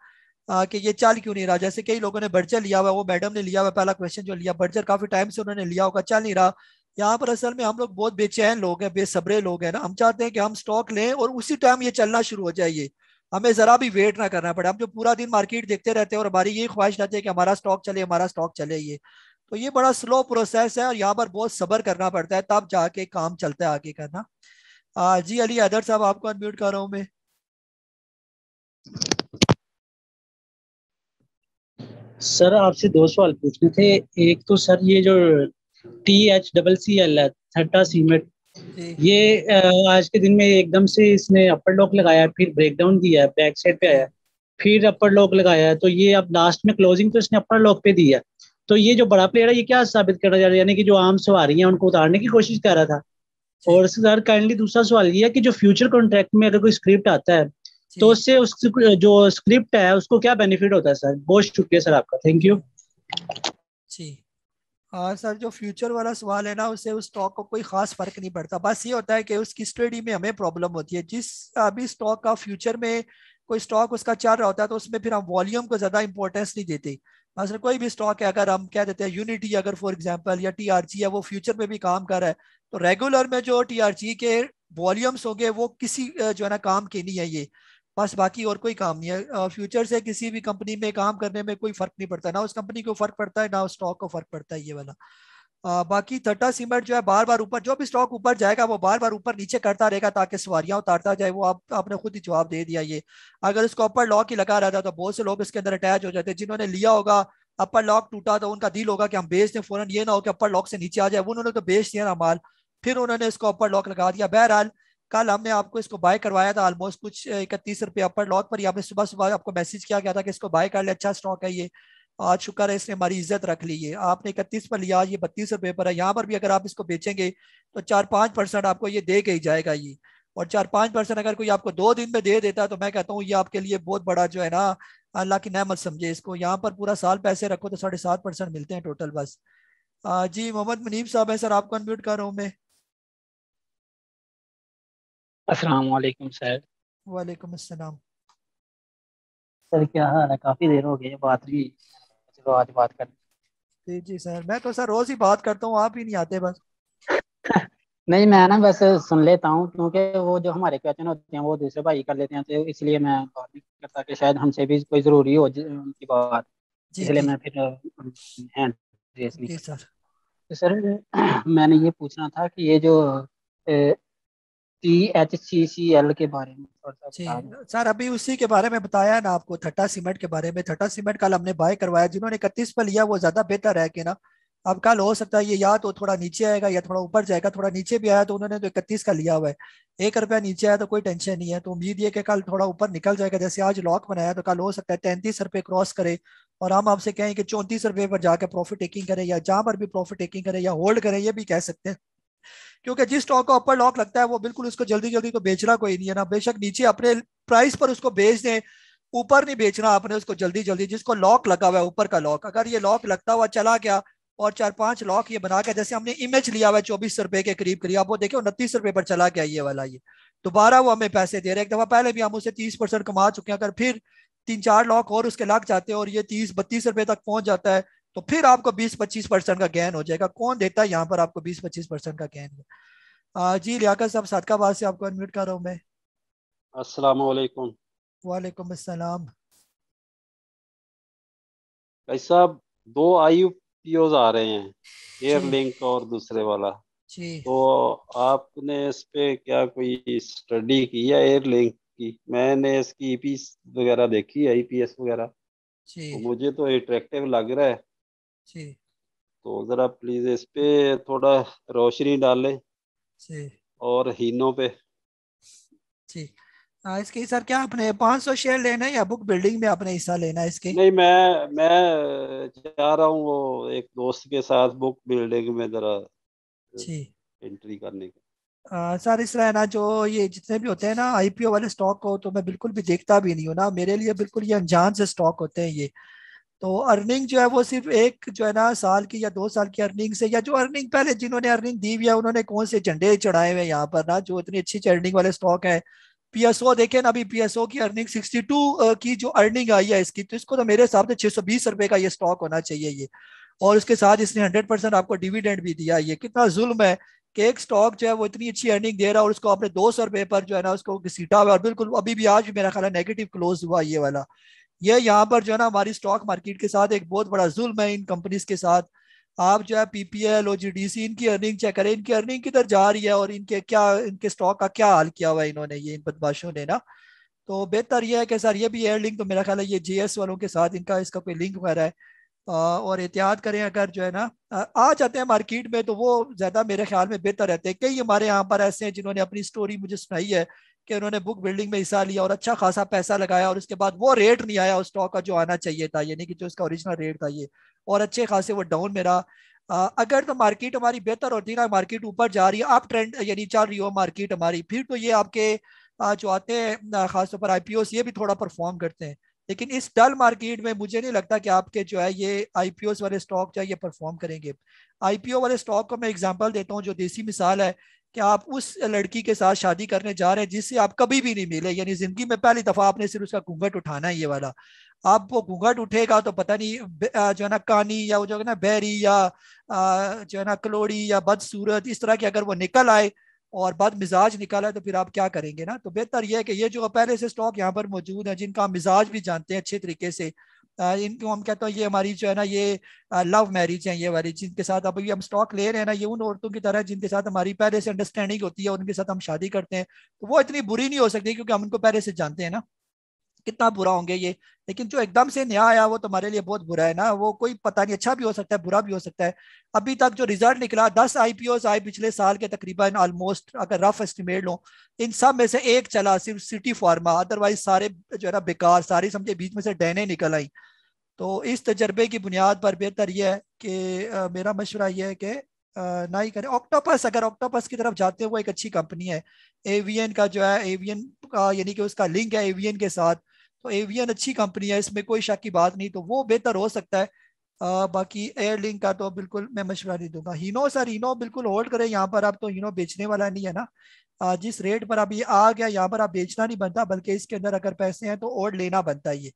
कि ये चल क्यों नहीं रहा। जैसे कई लोगों ने बर्जर लिया हुआ, वो मैडम ने लिया हुआ, पहला क्वेश्चन जो लिया बर्जर काफी टाइम से उन्होंने लिया होगा, चल नहीं रहा। यहाँ पर असल में हम लोग बहुत बेचैन लोग हैं, बेसब्रे लोग हैं ना, हम चाहते हैं कि हम स्टॉक लें और उसी टाइम ये चलना शुरू हो जाए, हमें जरा भी वेट ना करना पड़े। हम जो पूरा दिन मार्केट देखते रहते हैं और हमारी ये ख्वाहिश रहती है कि हमारा स्टॉक चले हमारा स्टॉक चले, ये तो ये बड़ा स्लो प्रोसेस है और यहाँ पर बहुत सब्र करना पड़ता है, तब जाके काम चलता है आगे करना। जी अली हैदर साहब आपको अनम्यूट कर रहा हूँ मैं। सर आपसे 2 सवाल पूछने थे। एक तो सर ये जो THCCL है थट्टा सीमेंट, ये आज के दिन में एकदम से इसने अपर लॉक लगाया, फिर ब्रेकडाउन दिया, बैक साइड पे आया, फिर अपर लॉक लगाया है, तो ये अब लास्ट में क्लोजिंग तो इसने अपर लॉक पे दी है। तो ये जो बड़ा प्लेयर है ये क्या साबित करना चाह रहा है, यानी कि जो आम सवारी है उनको उतारने की कोशिश कर रहा था। और सर काइंडली दूसरा सवाल ये है कि जो फ्यूचर कॉन्ट्रैक्ट में अगर कोई स्क्रिप्ट आता है तो उससे उस जो स्क्रिप्ट है उसको क्या बेनिफिट होता है सर? बहुत शुक्रिया सर आपका, थैंक यू जी। सर जो फ्यूचर वाला सवाल है ना, उससे उस स्टॉक को कोई खास फर्क नहीं पड़ता, बस ये होता है कि उसकी स्टडी में हमें प्रॉब्लम होती है। जिस अभी स्टॉक का फ्यूचर में कोई स्टॉक उसका चल रहा होता है तो उसमें फिर हम वॉल्यूम को ज्यादा इंपॉर्टेंस नहीं देते। मतलब कोई भी स्टॉक है, अगर हम कह देते हैं यूनिटी अगर फॉर एग्जांपल या TRG है, वो फ्यूचर में भी काम कर रहा है, तो रेगुलर में जो TRG के वॉल्यूम्स होंगे वो किसी जो है ना काम के नहीं है ये, बस बाकी और कोई काम नहीं है। फ्यूचर से किसी भी कंपनी में काम करने में कोई फर्क नहीं पड़ता, ना उस कंपनी को फर्क पड़ता है ना उस स्टॉक को फर्क पड़ता है ये वाला। बाकी थट्टा सीमेंट जो है बार बार ऊपर, जो भी स्टॉक ऊपर जाएगा वो बार बार ऊपर नीचे करता रहेगा ताकि सवारियां उतारता जाए, वो आपने खुद ही जवाब दे दिया। ये अगर उसको अपर लॉक ही लगा रहता तो बहुत से लोग इसके अंदर अटैच हो जाते, जिन्होंने लिया होगा अपर लॉक टूटा तो उनका दिल होगा कि हम बेच दें फौरन, ये ना हो कि अपर लॉक से नीचे आ जाए, उन्होंने तो बेच दिया ना माल, फिर उन्होंने इसको अपर लॉक लगा दिया। बहरहाल कल हमने आपको इसको बाय करवाया था ऑलमोस्ट कुछ 31 रुपये अपर लॉक पर, आपने सुबह सुबह आपको मैसेज किया गया था कि इसको बाय कर ले, अच्छा स्टॉक है ये। आज शुक्र है इसने हमारी इज्जत रख ली है, आपने 31 पर लिया, ये 32 रुपये पर है। यहाँ पर भी अगर आप इसको बेचेंगे तो 4-5% आपको ये दे के ही जाएगा ये, और 4-5% अगर कोई आपको 2 दिन में दे देता तो मैं कहता हूँ ये आपके लिए बहुत बड़ा जो है ना अल्लाह की नेमत समझे इसको। यहाँ पर पूरा साल पैसे रखो तो 7.5% मिलते हैं टोटल बस। जी मोहम्मद मुनीब साहब है सर, आपको अनम्यूट कर रहा हूँ मैं। अस्सलाम वालेकुम सर। वालेकुम अस्सलाम। सर क्या हाल है? काफी देर हो गई बात हुई, चलो आज बात कर। जी जी सर, मैं तो सर रोज ही बात करता हूँ, आप ही नहीं आते बस। नहीं मैं ना बस सुन लेता हूँ, क्योंकि वो जो हमारे क्वेश्चन होते हैं वो दूसरे भाई कर लेते हैं, तो इसलिए मैं बात नहीं करता कि शायद हमसे भी कोई जरूरी हो उनकी बात, जी इसलिए जी मैं फिर हैंड रेस नहीं जी करता। सर। तो सर मैंने ये पूछना था कि ये जो THCCL के बारे में थोड़ा सा जी बता दें। सर, अभी उसी के बारे में बताया ना आपको, थट्टा सीमेंट के बारे में। थट्टा सीमेंट कल हमने बाय करवाया, जिन्होंने 31 पर लिया वो ज्यादा बेहतर है कि ना। अब कल हो सकता है ये या तो थोड़ा नीचे आएगा या थोड़ा ऊपर जाएगा, थोड़ा नीचे भी आया तो उन्होंने तो 31 का लिया हुआ है, 1 रुपया नीचे आया तो कोई टेंशन नहीं है। तो उम्मीद ये कि कल थोड़ा ऊपर निकल जाएगा, जैसे आज लॉक बनाया तो कल हो सकता है 33 रुपये क्रॉस करे और हम आपसे कहें कि 34 रुपये पर जाकर प्रॉफिट टेकिंग करें, या जहां पर भी प्रॉफिट टेकिंग करें या होल्ड करें, ये भी कह सकते हैं। क्योंकि जिस स्टॉक का अपर लॉक लगता है वो बिल्कुल उसको जल्दी जल्दी तो बेचना कोई नहीं है ना, बेशक नीचे अपने प्राइस पर उसको बेच दें, ऊपर नहीं बेचना आपने उसको जल्दी जल्दी। जिसको लॉक लगा हुआ है ऊपर का लॉक, अगर ये लॉक लगता हुआ चला गया और 4-5 लॉक ये बना के, जैसे हमने इमेज लिया हुआ है 24 रुपए के करीब करीब, आप वो देखो 29 रुपए पर चला गया ये वाला, ये दोबारा वो हमें पैसे दे रहे हैं। एक दफा पहले भी हम उसे 30% कमा चुके हैं, अगर फिर 3-4 लॉक और उसके लग जाते हैं और ये 30-32 रुपए तक पहुंच जाता है तो फिर आपको 20-25% का गेन हो जाएगा। कौन देता है यहाँ पर आपको 20-25% का गेन? जी लियाकत साहब सादकाबाद से आपको अनम्यूट कर रहा हूँ मैं। अस्सलाम वालेकुम। वालेकुम अस्सलाम। भाई साहब, 2 IPOs आ रहे हैं, एयर लिंक और दूसरे वाला। तो आपने इस पे क्या कोई स्टडी की है एयर लिंक की? मैंने इसकी ईपी वगैरह देखी है, IPS वगैरह, तो मुझे तो अट्रैक्टिव लग रहा है। तो जरा प्लीज इस पे थोड़ा रोशनी डालें और हीनो पे। इसके सर क्या आपने 500 शेयर लेना है या बुक बिल्डिंग में आपने हिस्सा लेना है इसके? नहीं, मैं चाह रहा हूँ वो एक दोस्त के साथ बुक बिल्डिंग में जरा एंट्री करने का। सर इस तरह ना, जो ये जितने भी होते हैं ना IPO वाले स्टॉक को, तो मैं बिल्कुल भी देखता भी नहीं हूँ ना, मेरे लिए बिल्कुल ये अनजान से स्टॉक होते हैं ये। तो अर्निंग जो है वो सिर्फ एक जो है ना साल की या 2 साल की अर्निंग से, या जो अर्निंग पहले जिन्होंने अर्निंग दी हुई है उन्होंने कौन से झंडे चढ़ाए हुए हैं यहाँ पर ना, जो इतनी अच्छी अर्निंग वाले स्टॉक है। PSO देखें ना, अभी PSO की अर्निंग 62 की जो अर्निंग आई है इसकी, तो इसको तो मेरे हिसाब से 620 रुपए का ये स्टॉक होना चाहिए ये। और उसके साथ इसने 100% आपको डिविडेंड भी दिया। ये कितना जुल्म है कि एक स्टॉक जो है वो इतनी अच्छी अर्निंग दे रहा है और उसको आपने 200 रुपए पर जो है ना उसको घसीटा हुआ, और बिल्कुल अभी भी आज भी मेरा ख्याल है नेगेटिव क्लोज हुआ ये वाला। ये यहाँ पर जो है ना हमारी स्टॉक मार्केट के साथ एक बहुत बड़ा जुल्म है इन कंपनीज के साथ। आप जो है PPL और GDC इनकी अर्निंग चेक करें, इनकी अर्निंग किधर जा रही है और इनके स्टॉक का क्या हाल किया हुआ है इन्होंने, ये इन बदमाशों ने ना। तो बेहतर ये है कि सर ये भी एयर लिंक, तो मेरा ख्याल है ये JS वालों के साथ इनका इसका कोई लिंक वगैरह है। और एहतियात करें, अगर जो है ना आ जाते हैं मार्केट में तो वो ज्यादा मेरे ख्याल में बेहतर रहते हैं। कई हमारे यहाँ पर ऐसे हैं जिन्होंने अपनी स्टोरी मुझे सुनाई है कि उन्होंने बुक बिल्डिंग में हिस्सा लिया और अच्छा खासा पैसा लगाया और उसके बाद वो रेट नहीं आया उस स्टॉक का जो आना चाहिए था, यानी कि जो उसका ओरिजिनल रेट था ये, और अच्छे खासे वो डाउन में रहा। अगर तो मार्केट हमारी बेहतर होती ना, मार्केट ऊपर जा रही है, आप ट्रेंड यानी चल रही हो मार्केट हमारी, फिर तो ये आपके जो आते हैं खासतौर पर IPOs ये भी थोड़ा परफॉर्म करते हैं। लेकिन इस डल मार्केट में मुझे नहीं लगता कि आपके जो है ये IPOs वाले स्टॉक जो है ये परफॉर्म करेंगे। IPO वाले स्टॉक को मैं एग्जांपल देता हूँ, जो देसी मिसाल है कि आप उस लड़की के साथ शादी करने जा रहे हैं जिससे आप कभी भी नहीं मिले, यानी जिंदगी में पहली दफा आपने सिर्फ उसका घूंघट उठाना है ये वाला। आप वो घूंघट उठेगा तो पता नहीं जो है ना कानी या वो जो है ना बैरी या जो है ना कलोड़ी या बदसूरत इस तरह की अगर वो निकल आए और बद मिजाज निकाला है तो फिर आप क्या करेंगे ना। तो बेहतर यह है कि ये जो पहले से स्टॉक यहाँ पर मौजूद है जिनका मिजाज भी जानते हैं अच्छे तरीके से, इनको हम कहते हैं ये हमारी जो है ना ये लव मैरिज है ये वाली, जिनके साथ अभी हम स्टॉक ले रहे हैं ना, ये उन औरतों की तरह जिनके साथ हमारी पहले से अंडरस्टैंडिंग होती है और उनके साथ हम शादी करते हैं, तो वो इतनी बुरी नहीं हो सकती क्योंकि हम उनको पहले से जानते हैं ना कितना बुरा होंगे ये। लेकिन जो एकदम से नया आया वो तुम्हारे लिए बहुत बुरा है ना, वो कोई पता नहीं अच्छा भी हो सकता है बुरा भी हो सकता है। अभी तक जो रिजल्ट निकला 10 IPOs आए पिछले साल के तकरीबन ऑलमोस्ट, अगर रफ एस्टिमेट लो, इन सब में से एक चला सिर्फ सिटी फार्मा, अदरवाइज सारे जो है ना बेकार, सारी समझे बीच में से डैने निकल आई। तो इस तजर्बे की बुनियाद पर बेहतर यह है कि मेरा मशवरा यह है कि ना ही करें। ऑक्टोपस, अगर ऑक्टोपस की तरफ जाते हैं वो एक अच्छी कंपनी है, एवियन का जो है, एवियन का यानी कि उसका लिंक है एवियन के साथ, तो एवियन अच्छी कंपनी है, इसमें कोई शक की बात नहीं, तो वो बेहतर हो सकता है। बाकी एयर लिंक का तो बिल्कुल मैं मशवरा नहीं दूंगा। हीनो सर, हीनो बिल्कुल होल्ड करें यहाँ पर, आप तो हीनो बेचने वाला नहीं है ना। जिस रेट पर अभी आ गया यहाँ पर आप बेचना नहीं बनता, बल्कि इसके अंदर अगर पैसे हैं तो और लेना बनता है ये।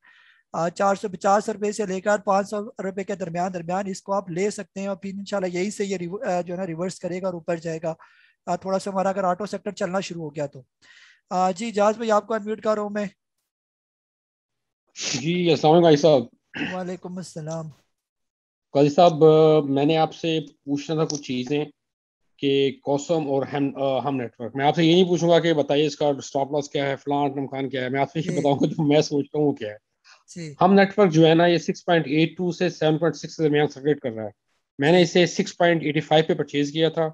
450 रुपए से लेकर 500 रुपए के दरमियान दरमियान इसको आप ले सकते हैं और फिर इंशाल्लाह यही से ये जो है ना रिवर्स करेगा और ऊपर जाएगा। थोड़ा सा हमारा अगर ऑटो सेक्टर चलना शुरू हो गया तो। जी जाज भाई आपको अनम्यूट कर रहा हूँ मैं। जी अस्सलाम वालेकुम भाई साहब। वालेकुम अस्सलाम। काजी साहब, मैंने आपसे पूछना था कुछ चीज़ें कि कॉसम और हम नेटवर्क। मैं आपसे ये नहीं पूछूंगा कि बताइए इसका स्टॉप लॉस क्या है, फलान ढमकान क्या है, मैं आपसे ये बताऊंगा जो मैं सोचता हूँ वो क्या है। हम नेटवर्क जो है ना ये 6.82 से 7.6 के दरमियान सर्कुलेट कर रहा है। मैंने इसे 6.85 पे परचेज किया था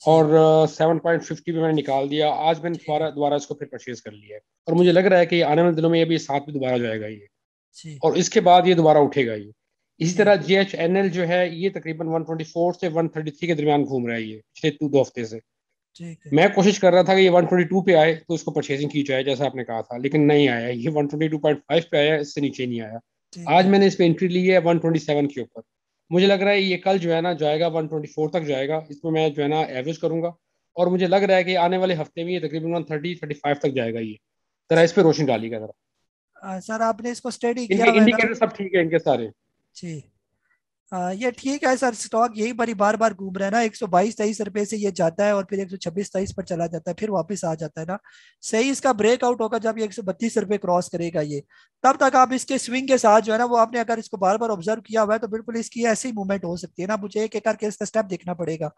और 7.50 पे मैंने निकाल दिया। आज मैंने दोबारा इसको फिर परचेज कर लिया है और मुझे लग रहा है कि आने वाले दिनों में ये भी 7 पे दोबारा जाएगा ये, और इसके बाद ये दोबारा उठेगा ये। इसी तरह JHNL जो है ये तकरीबन 124 से 133 के दरमियान घूम रहा है ये पिछले 2 हफ्ते से। मैं कोशिश कर रहा था कि ये 122 पे आए तो इसको परचेजिंग की जाए जैसा आपने कहा था, लेकिन नहीं आया। ये 122.5 पे आया, इससे नीचे नहीं आया। आज मैंने इस पे एंट्री ली है 127 के ऊपर। मुझे लग रहा है ये कल जो है ना जाएगा 124 तक जाएगा। इसमें मैं जो है ना एवरेज करूंगा और मुझे लग रहा है कि आने वाले हफ्ते में ये तकरीबन 130-135 तक जाएगा ये। जरा इस पे रोशनी डालिएगा जरा। सर आपने इसको स्टडी किया? इंडिकेटर सब ठीक है इनके सारे जी। ये ठीक है सर, स्टॉक यही बार बार घूम रहा है ना, 122-23 रुपए से ये जाता है और फिर 126-23 पर चला जाता है, फिर वापस आ जाता है ना। सही इसका ब्रेकआउट होगा जब ये 132 रुपए क्रॉस करेगा ये, तब तक आप इसके स्विंग के साथ जो है ना वो आपने अगर इसको बार बार ऑब्जर्व किया हुआ है तो बिल्कुल इसकी ऐसी मूवमेंट हो सकती है ना। मुझे एक एक करके इसका स्टेप देखना पड़ेगा।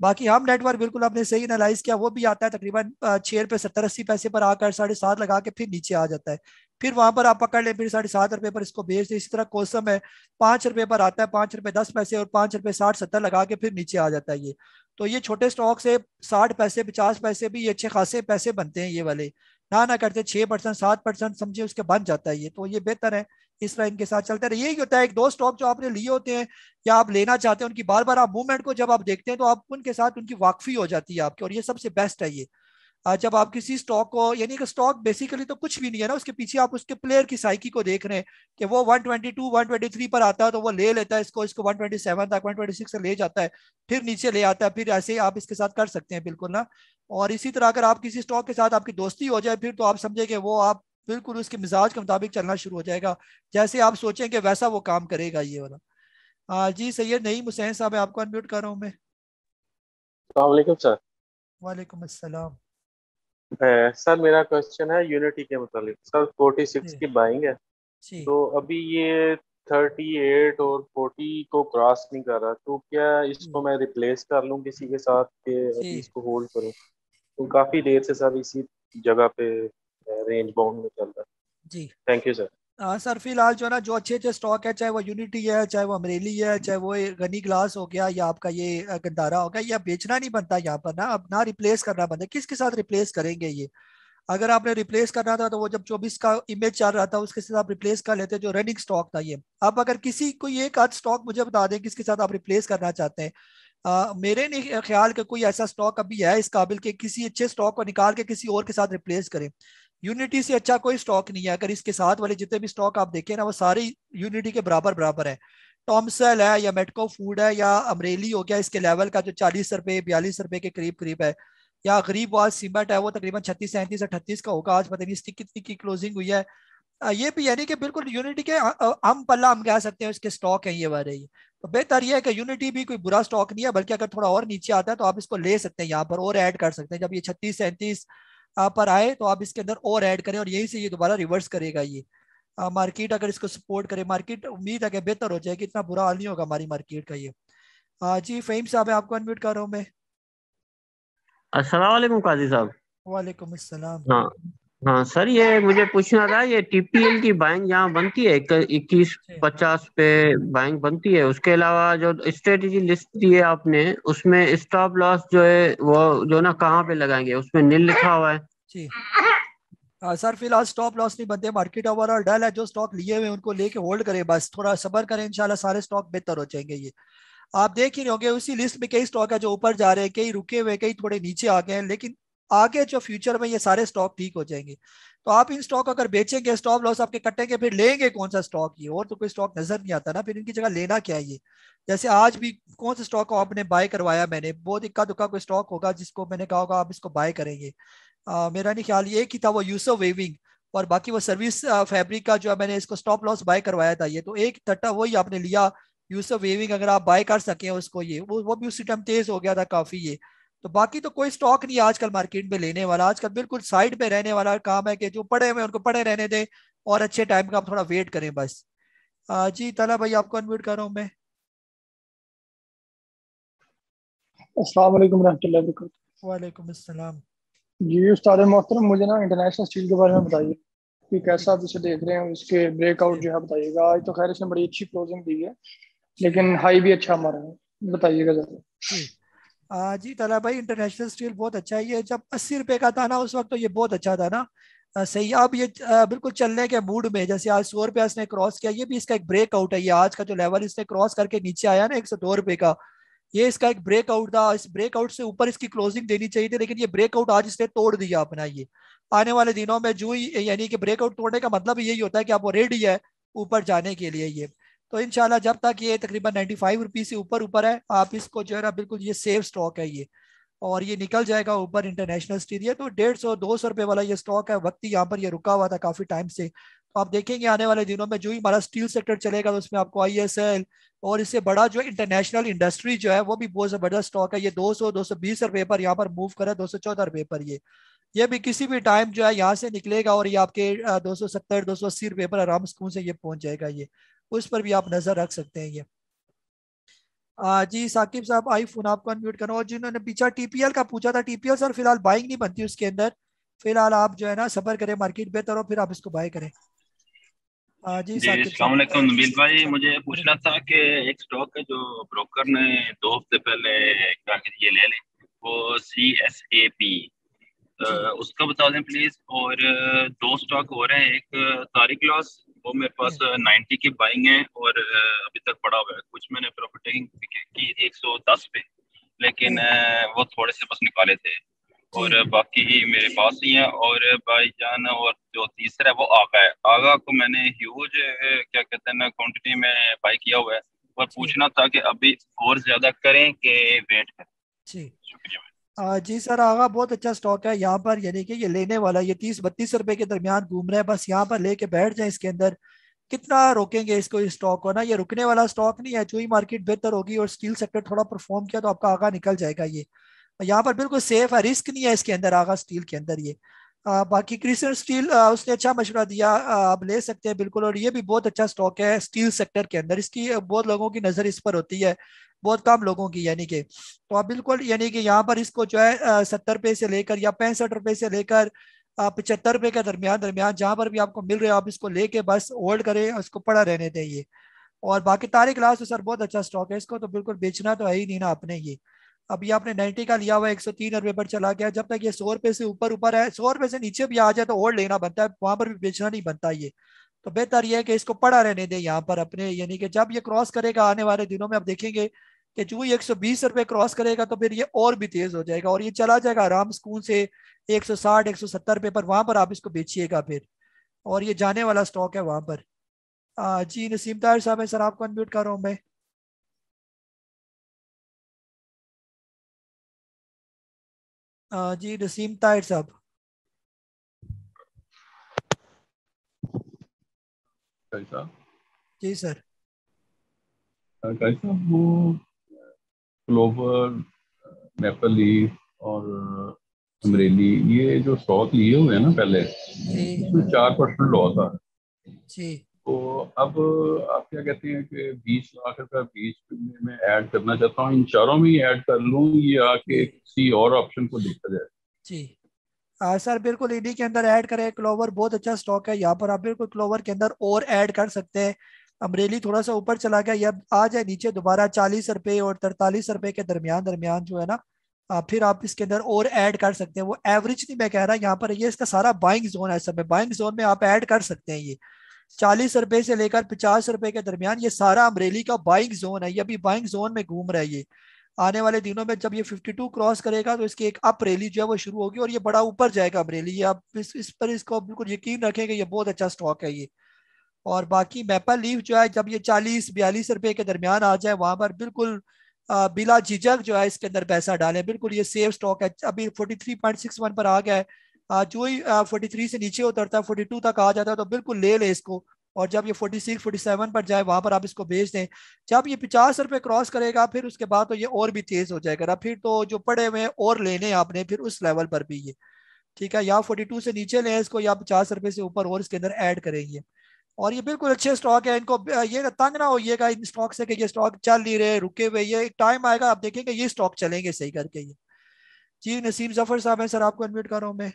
बाकी हम नेटवर्क बिल्कुल आपने सही एनालाइज किया, वो भी आता है तकरीबन 6 रुपए 70-80 पैसे पर आकर 7.5 लगा के फिर नीचे आ जाता है, फिर वहां पर आप पकड़ ले, फिर 7.5 रुपए पर इसको बेच दे। इसी तरह कोसम है 5 रुपए पर आता है, 5 रुपए 10 पैसे और 5 रुपए 60-70 लगा के फिर नीचे आ जाता है ये। तो ये छोटे स्टॉक से 60 पैसे 50 पैसे भी ये अच्छे खासे पैसे बनते हैं ये वाले, ना करते 6% 7% समझे उसके बन जाता है ये। तो ये बेहतर है इस तरह इनके साथ चलते रहे। यही होता है एक दो स्टॉक जो आपने लिए होते हैं या आप लेना चाहते हैं उनकी बार बार आप मूवमेंट को जब आप देखते हैं तो आप उनके साथ उनकी वाकफी हो जाती है आपकी, और ये सबसे बेस्ट है ये। जब आप किसी स्टॉक को, यानी कि स्टॉक बेसिकली तो कुछ भी नहीं है ना, उसके पीछे आप उसके प्लेयर की साइकी को देख रहे हैं कि वो 122 123 पर आता है तो वो ले लेता है इसको 127 तक 126 से ले जाता है, फिर नीचे ले आता है, फिर ऐसे ही आप इसके साथ कर सकते हैं बिल्कुल ना। और इसी तरह अगर आप किसी स्टॉक के साथ आपकी दोस्ती हो जाए फिर तो आप समझे कि वो आप बिल्कुल उसके मिजाज के मुताबिक चलना शुरू हो जाएगा, जैसे आप सोचेंगे वैसा वो काम करेगा ये वाला। जी सैयद नईम हुसैन साहब आपको अनम्यूट कर रहा हूँ मैं। सर। वालेकुम अस्सलाम। सर मेरा क्वेश्चन है यूनिटी के मुतालिक। सर 46 की बाइंग है, तो अभी ये 38 और 40 को क्रॉस नहीं कर रहा, तो क्या इसको मैं रिप्लेस कर लूं किसी के साथ के अभी इसको होल्ड करूं? तो काफी देर से सर इसी जगह पे रेंज बाउंड में चल रहा है जी। Thank you sir. सर फिलहाल जो है ना जो अच्छे अच्छे स्टॉक है, चाहे वो यूनिटी है, चाहे वो अमरेली है, चाहे वो गनी ग्लास हो गया या आपका ये गंदारा हो गया, ये बेचना नहीं बनता यहाँ पर ना, अब ना रिप्लेस करना बनता है। किसके साथ रिप्लेस करेंगे ये? अगर आपने रिप्लेस करना था तो वो जब 24 का इमेज चल रहा था उसके साथ आप रिप्लेस कर लेते जो रनिंग स्टॉक था ये। अब अगर किसी कोई एक आध स्टॉक मुझे बता दें किसके साथ आप रिप्लेस करना चाहते हैं। मेरे नहीं ख्याल का कोई ऐसा स्टॉक अभी है इस काबिल के किसी अच्छे स्टॉक को निकाल के किसी और के साथ रिप्लेस करें। यूनिटी से अच्छा कोई स्टॉक नहीं है। अगर इसके साथ वाले जितने भी स्टॉक आप देखें ना वो सारे यूनिटी के बराबर बराबर है। टॉमसेल है या मेटको फूड है या अमरेली हो गया इसके लेवल का जो 40 रुपए 42 रुपए के करीब करीब है, या गरीब वाज सीमेंट है वो तकरीबन 36 37 38 का होगा। आज पता नहीं इसकी कितनी की क्लोजिंग हुई है। ये भी यानी कि बिल्कुल यूनिटी के हम पल्ला हम कह सकते हैं इसके स्टॉक है ये वाले ही। तो बेहतर ये है कि यूनिटी भी कोई बुरा स्टॉक नहीं है, बल्कि अगर थोड़ा और नीचे आता है तो आप इसको ले सकते हैं यहाँ पर और ऐड कर सकते हैं। जब ये 36 37 पर आए तो आप इसके अंदर और ऐड करें और यही से ये दोबारा रिवर्स करेगा ये। मार्केट अगर इसको सपोर्ट करे, मार्केट उम्मीद है कि बेहतर हो जाएगी, इतना बुरा हाल नहीं होगा हमारी मार्केट का ये। जी फ़हीम साहब आपको अनम्यूट कर रहा हूँ मैं। अस्सलाम वालेकुम काजी साहब। वालेकुम अस्सलाम। हाँ हाँ सर, ये मुझे पूछना था ये TPL की बाइंग यहाँ बनती है 21-50 पे बाइंग बनती है, उसके अलावा जो स्ट्रेटेजी लिस्ट दी है आपने उसमें स्टॉप लॉस जो है वो जो ना कहाँ पे लगाएंगे उसमें नील लिखा हुआ है जी। सर फिलहाल स्टॉप लॉस नहीं बनते, मार्केट ओवरऑल डल है। जो स्टॉक लिए हुए उनको लेके होल्ड करें, बस थोड़ा सब्र करें, इंशाल्लाह सारे स्टॉक बेहतर हो जाएंगे ये। आप देख ही रहे होंगे उसी लिस्ट में कई स्टॉक है जो ऊपर जा रहे हैं, कई रुके हुए, कई थोड़े नीचे आ गए हैं, लेकिन आगे जो फ्यूचर में ये सारे स्टॉक ठीक हो जाएंगे। तो आप इन स्टॉक अगर बेचेंगे स्टॉप लॉस आपके कटेंगे, फिर लेंगे कौन सा स्टॉक? ये और तो कोई स्टॉक नजर नहीं आता ना, फिर इनकी जगह लेना क्या है ये? जैसे आज भी कौन सा स्टॉक आपने बाय करवाया? मैंने बहुत इक्का दुक्का कोई स्टॉक होगा जिसको मैंने कहा होगा आप इसको बाय करेंगे। मेरा नहीं ख्याल ये कि था वो यूसुफ वेविंग, और बाकी वो सर्विस फैब्रिक का जो है मैंने इसको स्टॉप लॉस बाय करवाया था ये। तो एक तट्टा वही आपने लिया यूसुफ वेविंग, अगर आप बाय कर सके उसको ये वो भी उसी टाइम तेज हो गया था काफी ये। तो बाकी तो कोई स्टॉक नहीं आजकल मार्केट में लेने वाला, आजकल बिल्कुल साइड पे रहने वाला काम है कि जो पड़े हुए उनको पड़े रहने दें और अच्छे टाइम का आप थोड़ा वेट करें बस। जी तला भाई आपको अनम्यूट कर रहा हूँ मैं। अस्सलाम वालेकुम रहमतुल्लाहि व बरकातहू। वालेकुम अस्सलाम। जी उस्ताद मोहतरम, मुझे ना इंटरनेशनल स्टील के बारे में बताइए कि कैसा आप इसे देख रहे हैं, इसके ब्रेकआउट जो है बताइएगा। आज तो खैर इसने बड़ी अच्छी क्लोजिंग दी है लेकिन हाई भी अच्छा मारा है, बताइएगा जरा। जी तला भाई इंटरनेशनल स्टील बहुत अच्छा है। ये जब 80 रुपए का था ना उस वक्त तो ये बहुत अच्छा था ना। सही। अब ये बिल्कुल चलने के मूड में, जैसे आज 100 रुपया इसने क्रॉस किया, ये भी इसका एक ब्रेकआउट है। ये आज का जो लेवल इसने क्रॉस करके नीचे आया ना 102 रुपए का, ये इसका एक ब्रेकआउट था। इस ब्रेकआउट से ऊपर इसकी क्लोजिंग देनी चाहिए थी, लेकिन ये ब्रेकआउट आज इसने तोड़ दिया अपना। ये आने वाले दिनों में जो ही, यानी कि ब्रेकआउट तोड़ने का मतलब यही होता है कि आप वो रेडी है ऊपर जाने के लिए। ये तो इंशाल्लाह जब तक ये तकरीबन 95 रुपीज से ऊपर ऊपर है, आप इसको जो है ना बिल्कुल, ये सेफ स्टॉक है ये, और ये निकल जाएगा ऊपर इंटरनेशनल स्टील। ये तो 150-200 रुपए वाला ये स्टॉक है, वक्त यहाँ पर ये रुका हुआ था काफी टाइम से। तो आप देखेंगे आने वाले दिनों में जो ही हमारा स्टील सेक्टर चलेगा, तो उसमें आपको ISL और इससे बड़ा जो इंटरनेशनल इंडस्ट्री जो है वो भी बहुत जबरदस्त स्टॉक है। ये 200-220 रुपए पर यहाँ पर मूव करे, 214 रुपए पर ये भी किसी भी टाइम जो है यहाँ से निकलेगा, और ये आपके 270-280 रुपए पर आराम सुकून से ये पहुंच जाएगा। ये उस पर भी आप नजर रख सकते हैं। ये जी साकिब साहब, आईफोन आपको अनम्यूट करो। और जिन्होंने पीछा TPL का पूछा था, TPL सर फिलहाल बाइंग नहीं बनती उसके अंदर। फिलहाल आप जो है ना सबर करें, मार्केट बेहतर हो फिर आप इसको बाय करें। जी साकिब अस्सलाम वालेकुम नबील भाई, मुझे पूछना था कि एक स्टॉक है जो ब्रोकर ने 2 हफ्ते पहले क्या ये ले लें, वो CSAP, उसका बता दें प्लीज। और 2 स्टॉक हो रहे हैं, एक तारिक लॉस, वो मेरे पास 90 की बाइंग है और अभी तक पड़ा हुआ है। कुछ मैंने प्रॉफिट टेकिंग की 110 पे, लेकिन वो थोड़े से बस निकाले थे, और बाकी मेरे पास ही है। और भाईजान, और जो तीसरा है वो आगा है। आगा को मैंने ह्यूज क्या कहते हैं ना क्वांटिटी में बाई किया हुआ है, और पूछना था कि अभी और ज्यादा करें कि वेट करें। जी शुक्रिया। जी सर, आगा बहुत अच्छा स्टॉक है यहाँ पर, यानी कि ये लेने वाला, ये 30-32 रुपए के दरमियान घूम रहा है। बस यहाँ पर लेके बैठ जाए इसके अंदर। कितना रोकेंगे इसको, इस स्टॉक को ना, ये रुकने वाला स्टॉक नहीं है। जो ही मार्केट बेहतर होगी और स्टील सेक्टर थोड़ा परफॉर्म किया तो आपका आगा निकल जाएगा। ये यहाँ पर बिल्कुल सेफ है, रिस्क नहीं है इसके अंदर, आगा स्टील के अंदर। ये बाकी क्रिस्टल स्टील उसने अच्छा मशवरा दिया, आप ले सकते हैं बिल्कुल। और ये भी बहुत अच्छा स्टॉक है स्टील सेक्टर के अंदर। इसकी बहुत लोगों की नजर इस पर होती है, बहुत कम लोगों की, यानी कि। तो आप बिल्कुल, यानी कि यहाँ पर इसको जो है 70 रुपए से लेकर या 65 रुपए से लेकर 75 रुपए के दरमियान दरमियान जहां पर भी आपको मिल रहे हो, आप इसको लेके बस होल्ड करें, उसको पड़ा रहने दें ये। और बाकी तारिक ग्लास तो सर बहुत अच्छा स्टॉक है, इसको तो बिल्कुल बेचना तो है ही नहीं ना आपने। ये अभी आपने 90 का लिया हुआ, 103 रुपए पर चला गया। जब तक ये 100 रुपए से ऊपर ऊपर है, 100 रुपए से नीचे भी आ जाए तो और लेना बनता है, वहां पर भी बेचना नहीं बनता ये। तो बेहतर ये है कि इसको पड़ा रहने दें यहाँ पर अपने, यानी कि जब ये क्रॉस करेगा आने वाले दिनों में आप देखेंगे कि जो ही 120 रुपए क्रॉस करेगा तो फिर ये और भी तेज हो जाएगा, और ये चला जाएगा आराम सुकून से 160-170 रुपए पर। वहां पर आप इसको बेचिएगा फिर, और ये जाने वाला स्टॉक है वहां पर। जी नसीम ताहिर साहब है सर, आपको अनम्यूट कर रहा हूँ मैं। जी नसीम ताहिर साहब। जी सर। कैसा वो क्लोवर, मैपल लीफ और अमरेली, ये जो स्टॉक लिए हुए हैं ना पहले, उसमें 4% लॉस आ रहा है। जी। तो अब आप क्या कहते हैं कि 20 लाख रुपया बीच में मैं ऐड करना चाहता हूँ, इन चारों में ही ऐड कर लूँ या कि किसी और ऑप्शन को देखा जाए? जी सर बिल्कुल इन्हीं के अंदर ऐड करें। क्लोवर बहुत अच्छा स्टॉक है, यहाँ पर आप बिल्कुल क्लोवर के अंदर और ऐड कर सकते हैं। अमरेली थोड़ा सा ऊपर चला गया, या आ जाए नीचे दोबारा 40 रुपए और 43 रुपए के दरमियान दरमियान जो है ना, फिर आप इसके अंदर और ऐड कर सकते हैं। वो एवरेज नहीं मैं कह रहा, यहाँ पर ये इसका सारा बाइंग जोन है। सब में बाइंग जोन में आप ऐड कर सकते हैं। ये 40 रुपए से लेकर 50 रुपए के दरमियान ये सारा अमरेली का बाइंग जोन है। ये अभी बाइंग जोन में घूम रहा है। ये आने वाले दिनों में जब ये 52 क्रॉस करेगा तो इसकी एक अप रैली जो है वो शुरू होगी, और ये बड़ा ऊपर जाएगा अमरेली। ये आप इस पर इसको बिल्कुल यकीन रखें कि ये बहुत अच्छा स्टॉक है ये। और बाकी मैपल लीफ जो है, जब ये 40-42 रुपए के दरमियान आ जाए, वहां पर बिल्कुल बिला झिझक जो है इसके अंदर पैसा डालें। बिल्कुल ये सेफ स्टॉक है। अभी 43.61 पर आ गया है। जो ही 43 से नीचे उतरता है, 42 तक आ जाता है, तो बिल्कुल ले ले इसको। और जब ये 46-47 पर जाए, वहां पर आप इसको बेच दें। जब ये 50 रुपए क्रॉस करेगा, फिर उसके बाद तो ये और भी तेज हो जाएगा ना। फिर तो जो पड़े हुए हैं और लेने आपने फिर उस लेवल पर भी ये, ठीक है। या 42 से नीचे लें इसको, या 50 रुपए से ऊपर और इसके अंदर ऐड करेंगे। और ये बिल्कुल अच्छे स्टॉक है, इनको ये ना तंग ना होइएगा इन स्टॉक से कि ये स्टॉक चल नहीं रहे, रुके हुए। ये एक टाइम आएगा, आप देखेंगे ये स्टॉक चलेंगे सही करके ये। जी नसीम जफर साहब है सर, आपको अनम्यूट कर रहा हूँ मैं।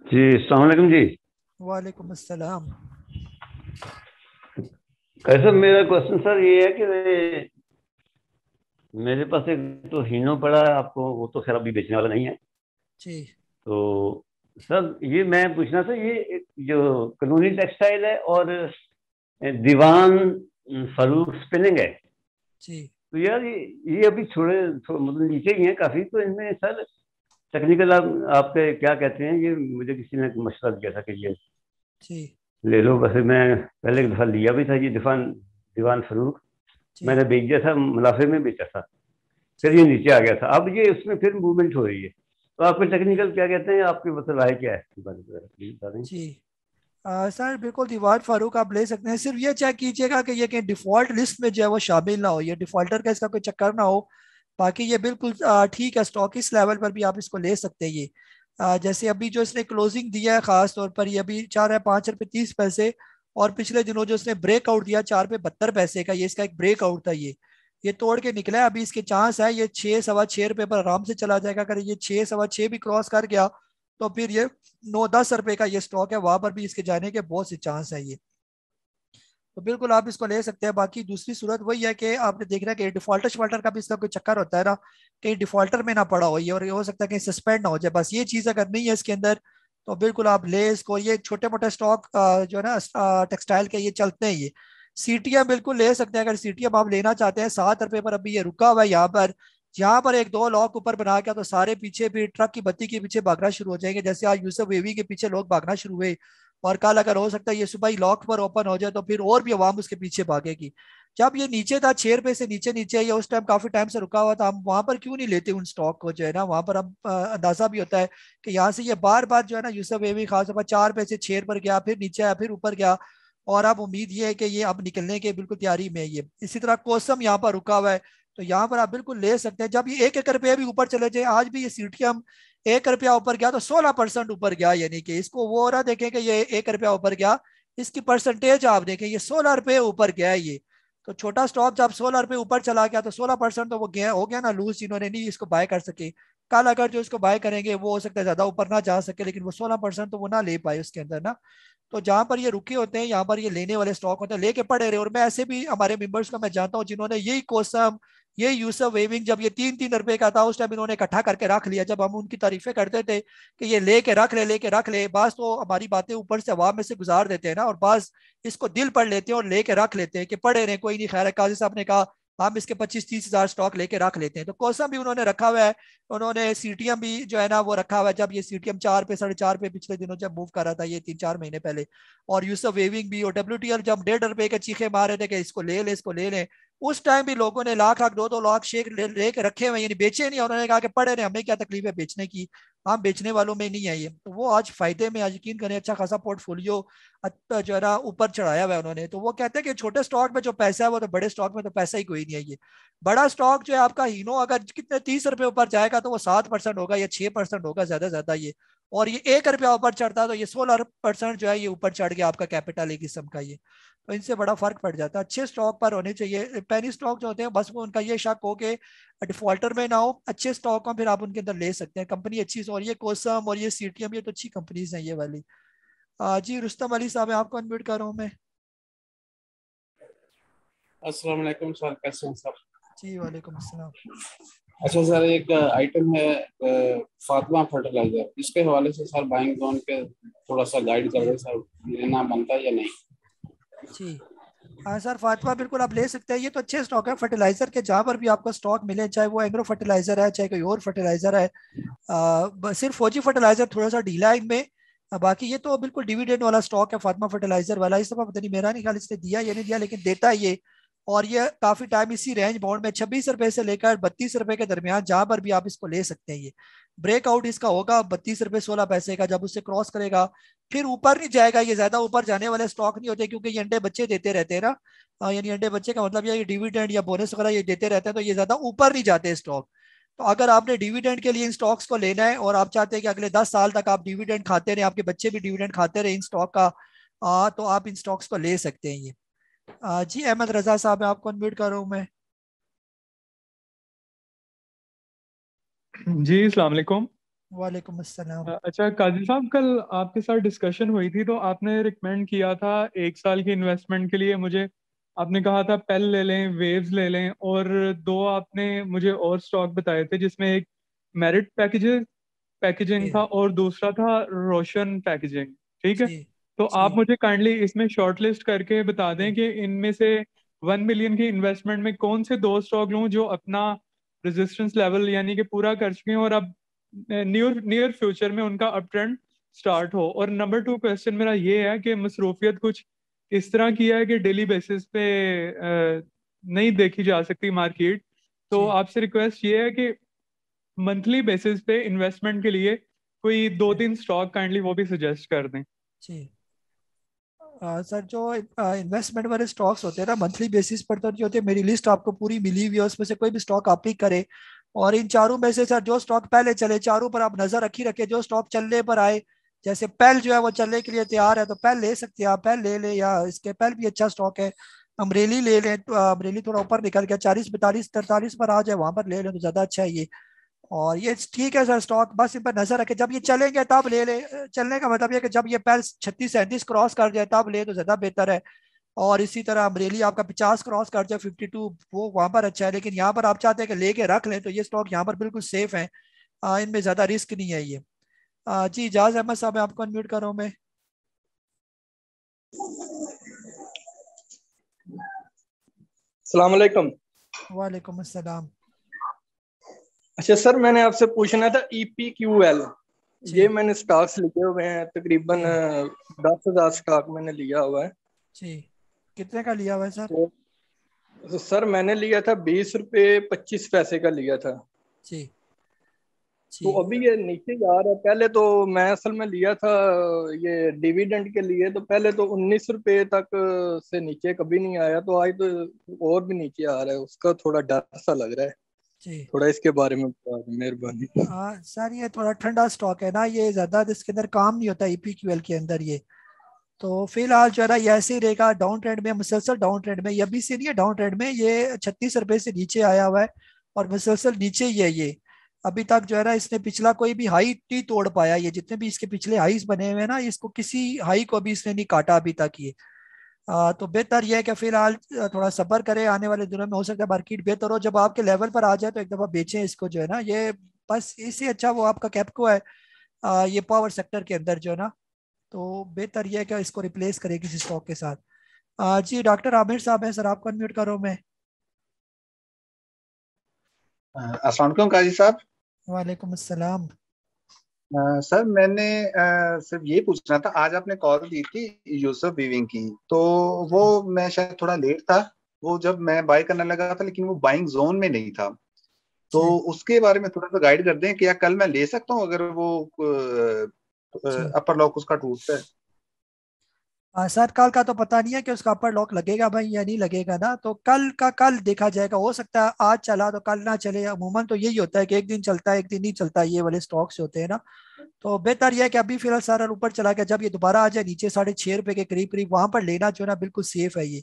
जी अस्सलाम वालेकुम जी। वालेकुम अस्सलाम। कैसा, मेरा क्वेश्चन सर ये है कि मेरे पास एक तो हीनो पड़ा है आपको, वो तो खैर अभी बेचने वाला नहीं है। जी। तो सर ये मैं पूछना था, ये जो कॉलोनी टेक्सटाइल है और दीवान फारूक स्पिनिंग है, जी तो यार ये अभी मतलब नीचे ही है काफी, तो इनमें सर टेक्निकल आपके क्या कहते हैं, ये मुझे किसी ने मशवरा दिया था कि ये जी ले लो। वैसे मैं पहले एक दफा लिया भी था ये दीवान दीवान फारूक, मैंने बेच दिया था, मुनाफे में बेचा था, फिर ये नीचे आ गया था, अब ये उसमें फिर मूवमेंट हो रही है। तो आपके टेक्निकल क्या कहते हैं, आपकी मतलब राय क्या है इस बारे में, प्लीज बता दें। जी सर बिल्कुल दीवार फारूक आप ले सकते हैं, सिर्फ ये चेक कीजिएगा कि ये कहीं डिफॉल्ट लिस्ट में जो है वो शामिल ना हो, ये डिफॉल्टर का इसका कोई चक्कर ना हो। बाकी ये बिल्कुल ठीक है, स्टॉक इस लेवल पर भी आप इसको ले सकते हैं। ये जैसे अभी जो इसने क्लोजिंग दिया है खास तौर पर, ये अभी 4 है 5 रुपये 30 पैसे, और पिछले दिनों जो इसने ब्रेकआउट दिया 4 पे 72 पैसे का, ये इसका एक ब्रेकआउट था। ये तोड़ के निकला है। अभी इसके चांस है ये 6 सवा 6 रुपये पर आराम से चला जाएगा। अगर ये 6 सवा 6 भी क्रॉस कर गया तो फिर ये 9-10 रुपए का ये स्टॉक है, वहां पर भी इसके जाने के बहुत से चांस है। ये तो बिल्कुल आप इसको ले सकते हैं। बाकी दूसरी सूरत वही है कि आपने देखना है कि डिफॉल्टर शिफॉल्टर का भी इसका कोई चक्कर होता है ना, कहीं डिफॉल्टर में ना पड़ा हो ये, और ये हो सकता है कहीं सस्पेंड ना हो जाए। बस ये चीज अगर नहीं है इसके अंदर तो बिल्कुल आप ले इसको। ये छोटे मोटे स्टॉक जो है ना टेक्सटाइल के, ये चलते हैं। ये सीटीएम बिल्कुल ले सकते हैं। अगर सीटीएम आप लेना चाहते हैं 7 रुपए पर, अभी ये रुका हुआ है यहाँ पर 1-2 लॉक ऊपर बना के, तो सारे पीछे भी ट्रक की बत्ती के पीछे भागना शुरू हो जाएंगे, जैसे आज यूसुफ वेवी के पीछे लोग भागना शुरू हुए। और कल अगर हो सकता है ये सुबह ही लॉक पर ओपन हो जाए तो फिर और भी आवाम उसके पीछे भागेगी। जब ये नीचे था 6 रुपए से नीचे ये उस टाइम काफी टाइम से रुका हुआ था, हम वहां पर क्यों नहीं लेते उन स्टॉक को, जो है ना वहां पर हम अंदाजा भी होता है कि यहाँ से ये बार बार जो है ना यूसुफ वेवी खास तौर पर 4 पैसे 6 पर गया, फिर नीचे आया, फिर ऊपर गया, और अब उम्मीद ये है कि ये अब निकलने के बिल्कुल तैयारी में है। ये इसी तरह कोसम यहाँ पर रुका हुआ है, तो यहाँ पर आप बिल्कुल ले सकते हैं। जब ये 1-1 रुपया भी ऊपर चले जाए, आज भी ये सीटीएम 1 रुपया ऊपर गया तो 16% ऊपर गया, यानी कि इसको वो ना देखें कि ये 1 रुपया ऊपर गया, इसकी परसेंटेज आप देखें, ये 16 रुपये ऊपर गया है। ये तो छोटा स्टॉक जब 16 रुपये ऊपर चला गया तो 16% तो वो गया हो गया ना लूज, जिन्होंने नहीं इसको बाय कर सके। कल अगर जो इसको बाय करेंगे वो हो सकता है ज्यादा ऊपर ना जा सके, लेकिन वो 16% तो वो ना ले पाए उसके अंदर ना। तो जहां पर ये रुके होते हैं यहाँ पर ये लेने वाले स्टॉक होते हैं, लेके पड़े रहे। और मैं ऐसे भी हमारे मेंबर्स को मैं जानता हूँ जिन्होंने यही कोसम, ये यूसुफ वेविंग, जब ये 3-3 रुपए का था उस टाइम इन्होंने इकट्ठा करके रख लिया। जब हम उनकी तारीफें करते थे कि ये लेके रख ले, बास तो हमारी बातें ऊपर से हवा में से गुजार देते हैं ना, और बास इसको दिल पढ़ लेते हैं और लेके रख लेते हैं कि पढ़े रहे, कोई नहीं। खैर काजी साहब ने कहा हम इसके 25-30 हजार स्टॉक लेके रख लेते हैं। तो कोसम भी उन्होंने रखा हुआ है, उन्होंने सीटीएम भी जो है ना वो रखा हुआ है। जब ये सीटीएम 4 पे 4.5 पे पिछले दिनों जब मूव कर रहा था, ये 3-4 महीने पहले, और यूसुफ वेविंग भी, और डब्ल्यूटीएल जब 1.5 रुपए के चीखे मार रहे थे कि इसको ले ले, उस टाइम भी लोगों ने लाख 2-2 लाख शेयर ले के रखे हुए, यानी बेचे नहीं। उन्होंने कहा कि पड़े रहे, हमें क्या तकलीफ है बेचने की, हम बेचने वालों में नहीं है ये। तो वो आज फायदे में, आज यकीन करें अच्छा खासा पोर्टफोलियो जो है ना ऊपर चढ़ाया हुआ है उन्होंने। तो वो कहते हैं कि छोटे स्टॉक में जो पैसा है वो तो बड़े स्टॉक में तो पैसा ही कोई नहीं है। ये बड़ा स्टॉक जो है आपका हीनो, अगर कितने 30 रुपए ऊपर जाएगा तो वो 7% होगा या 6% होगा ज्यादा ये। और ये 1 रुपया ऊपर चढ़ता है तो ये 16% जो है ये ऊपर चढ़ गया आपका कैपिटल एक किस्म का। ये तो इनसे बड़ा फर्क पड़ जाता है। अच्छे स्टॉक पर होने चाहिए। पेनी स्टॉक जो होते हैं बस वो उनका ये शक हो के डिफॉल्टर में ना हो, अच्छे स्टॉक हो फिर आप उनके अंदर ले सकते हैं। कंपनी अच्छी, और ये कोसम और ये सीटीएम ये तो अच्छी कंपनीज हैं ये वाली। जी रुस्तम अली साहब आपको अनम्यूट कर रहा हूँ मैं। अस्सलाम वालेकुम सर, कैसे हैं सर? जी वालेकुम अस्सलाम। अच्छा सर, एक आइटम है फातिमा फर्टिलाइजर, इसके हवाले से सर बाइंग जोन के थोड़ा सा गाइड कर रहे सर, लेना बनता है या नहीं? जी हाँ सर, फातिमा बिल्कुल आप ले सकते हैं। ये तो अच्छे स्टॉक है फर्टिलाइजर के, जहाँ पर भी आपको स्टॉक मिले, चाहे वो एग्रो फर्टिलाइजर है चाहे कोई और फर्टिलाइजर है। सिर्फ फौजी फर्टिलाइजर थोड़ा सा ढीला है इनमें, बाकी ये तो बिल्कुल डिविडेंड वाला स्टॉक है फातिमा फर्टिलाइजर वाला। इस दफा पता नहीं मेरा नहीं ख्याल इसने दिया या नहीं दिया, लेकिन देता है ये। और ये काफी टाइम इसी रेंज बाउंड में 26 रुपए से लेकर 32 रुपए के दरमियान जहां पर भी आप इसको ले सकते हैं। ये ब्रेकआउट इसका होगा 32 रुपए 16 पैसे का, जब उससे क्रॉस करेगा फिर ऊपर नहीं जाएगा। ये ज्यादा ऊपर जाने वाले स्टॉक नहीं होते, क्योंकि ये अंडे बच्चे देते रहते हैं ना, यानी अंडे बच्चे का मतलब ये डिविडेंड या बोनस वगैरह ये देते रहते हैं, तो ये ज्यादा ऊपर नहीं जाते स्टॉक। तो अगर आपने डिविडेंड के लिए इन स्टॉक्स को लेना है और आप चाहते हैं कि अगले 10 साल तक आप डिविडेंड खाते रहे, आपके बच्चे भी डिविडेंड खाते रहे इन स्टॉक का, तो आप इन स्टॉक्स को ले सकते हैं। ये जी अहमद रजा साहब आपको अनम्यूट कर रहा हूं मैं। जी अस्सलाम वालेकुम। वालेकुम अस्सलाम। अच्छा काजी साहब, कल आपके साथ डिस्कशन हुई थी तो आपने रिकमेंड किया था 1 साल की इन्वेस्टमेंट के लिए मुझे, आपने कहा था पेल ले लें, वेव्स ले लें, और 2 आपने मुझे और स्टॉक बताए थे जिसमें एक मेरिट पैकेजेस पैकेजिंग था और दूसरा था रोशन पैकेजिंग, ठीक है। तो आप मुझे काइंडली इसमें शॉर्टलिस्ट करके बता दें कि इनमें से 1 मिलियन की इन्वेस्टमेंट में कौन से 2 स्टॉक लूं जो अपना रेजिस्टेंस लेवल यानी कि पूरा कर चुके हैं और अब नियर फ्यूचर में उनका अप ट्रेंड स्टार्ट हो। और नंबर 2 क्वेश्चन मेरा ये है कि मसरूफियत कुछ इस तरह की है कि डेली बेसिस पे नहीं देखी जा सकती मार्केट, तो आपसे रिक्वेस्ट ये है कि मंथली बेसिस पे इन्वेस्टमेंट के लिए कोई 2-3 स्टॉक काइंडली वो भी सजेस्ट कर दें। जी सर, जो इन्वेस्टमेंट वाले स्टॉक्स होते हैं ना मंथली बेसिस पर तो जो होते हैं, मेरी लिस्ट आपको पूरी मिली हुई है, उसमें से कोई भी स्टॉक आप पिक करें और इन चारों में से सर जो स्टॉक पहले चले चारों पर आप नजर रखे जो स्टॉक चलने पर आए, जैसे पेल जो है वो चलने के लिए तैयार है तो पेल ले सकते हैं आप, पेल ले लें, या इसके पेल भी अच्छा स्टॉक है। अमरेली ले लें, तो अमरेली थोड़ा ऊपर निकल गया 40, 42, 43 पर आ जाए वहां पर ले लें तो ज्यादा अच्छा है ये। और ये ठीक है सर स्टॉक, बस इन पर नजर रखें, जब ये चलेंगे तब ले ले। चलने का मतलब ये कि जब ये पैर 36-37 क्रॉस कर जाए तब ले तो ज्यादा बेहतर है। और इसी तरह अमरेली आपका 50 क्रॉस कर जाए 52, वो वहां पर अच्छा है। लेकिन यहाँ पर आप चाहते हैं कि लेके रख लें तो ये स्टॉक यहाँ पर बिल्कुल सेफ है, इनमें ज्यादा रिस्क नहीं है ये। जी इजाज अहमद साहब, आपको अनम्यूट कर रहा हूँ मैं। अस्सलाम वालेकुम। वालेकुम अस्सलाम। अच्छा सर, मैंने आपसे पूछना था EPQL, ये मैंने स्टॉक्स लिखे हुए हैं, तकरीबन 10,000 स्टॉक मैंने लिया हुआ है। जी कितने का लिया हुआ है सर? तो सर मैंने लिया था 20 रुपये 25 पैसे का लिया था। जी तो अभी ये नीचे जा रहा है। पहले तो मैं असल में लिया था ये डिविडेंड के लिए, तो पहले तो 19 रुपये तक से नीचे कभी नहीं आया, तो आज तो और भी नीचे आ रहा है, उसका थोड़ा डर सा लग रहा है। जी थोड़ा इसके बारे में मेहरबानी। हाँ सर, ये थोड़ा ठंडा स्टॉक है ना, ये ज्यादा इसके अंदर काम नहीं होता EPQL के अंदर ये। तो फिलहाल जो है ना ये ऐसे ही रहेगा डाउन ट्रेंड में, मुसलसल डाउन ट्रेंड में। ये अभी से नहीं है डाउन ट्रेंड में, ये 36 रुपए से नीचे आया हुआ है और मुसलसल नीचे ही है ये अभी तक जो है ना। इसने पिछला कोई भी हाई नहीं तोड़ पाया, ये जितने भी इसके पिछले हाईस बने हुए हैं ना, इसको किसी हाई को भी इसने नहीं काटा अभी तक ये। तो बेहतर यह है कि फिलहाल थोड़ा सब्र करें, आने वाले दिनों में हो सकता है मार्केट बेहतर हो, जब आपके लेवल पर आ जाए तो एक दफा बेचें इसको जो है ना। ये बस इससे अच्छा वो आपका कैपको है ये पावर सेक्टर के अंदर जो है ना, तो बेहतर यह है कि इसको रिप्लेस करें किसी स्टॉक के साथ। जी डॉक्टर आमिर साहब हैं सर, आपको अनम्यूट कर रहा हूँ मैं। अस्सलाम वालेकुम काजी साहब। वालेकुम अस्सलाम। सर मैंने सिर्फ ये पूछना था, आज आपने कॉल दी थी यूसुफ वीविंग की, तो वो मैं शायद थोड़ा लेट था, वो जब मैं बाय करने लगा था लेकिन वो बाइंग जोन में नहीं था, तो उसके बारे में थोड़ा सा गाइड कर दें कि या कल मैं ले सकता हूँ अगर वो अपर लॉक उसका टूटता है। सर कल का तो पता नहीं है कि उसका अपर लॉक लगेगा भाई या नहीं लगेगा ना, तो कल का कल देखा जाएगा। हो सकता है आज चला तो कल ना चले, अमूमन तो यही होता है कि एक दिन चलता है एक दिन नहीं चलता, ये वाले स्टॉक्स होते हैं ना। तो बेहतर यह है कि अभी फिलहाल सारा ऊपर चला गया, जब ये दोबारा आ जाए नीचे 6.5 रुपए के करीब करीब, वहां पर लेना जो है ना बिल्कुल सेफ है ये।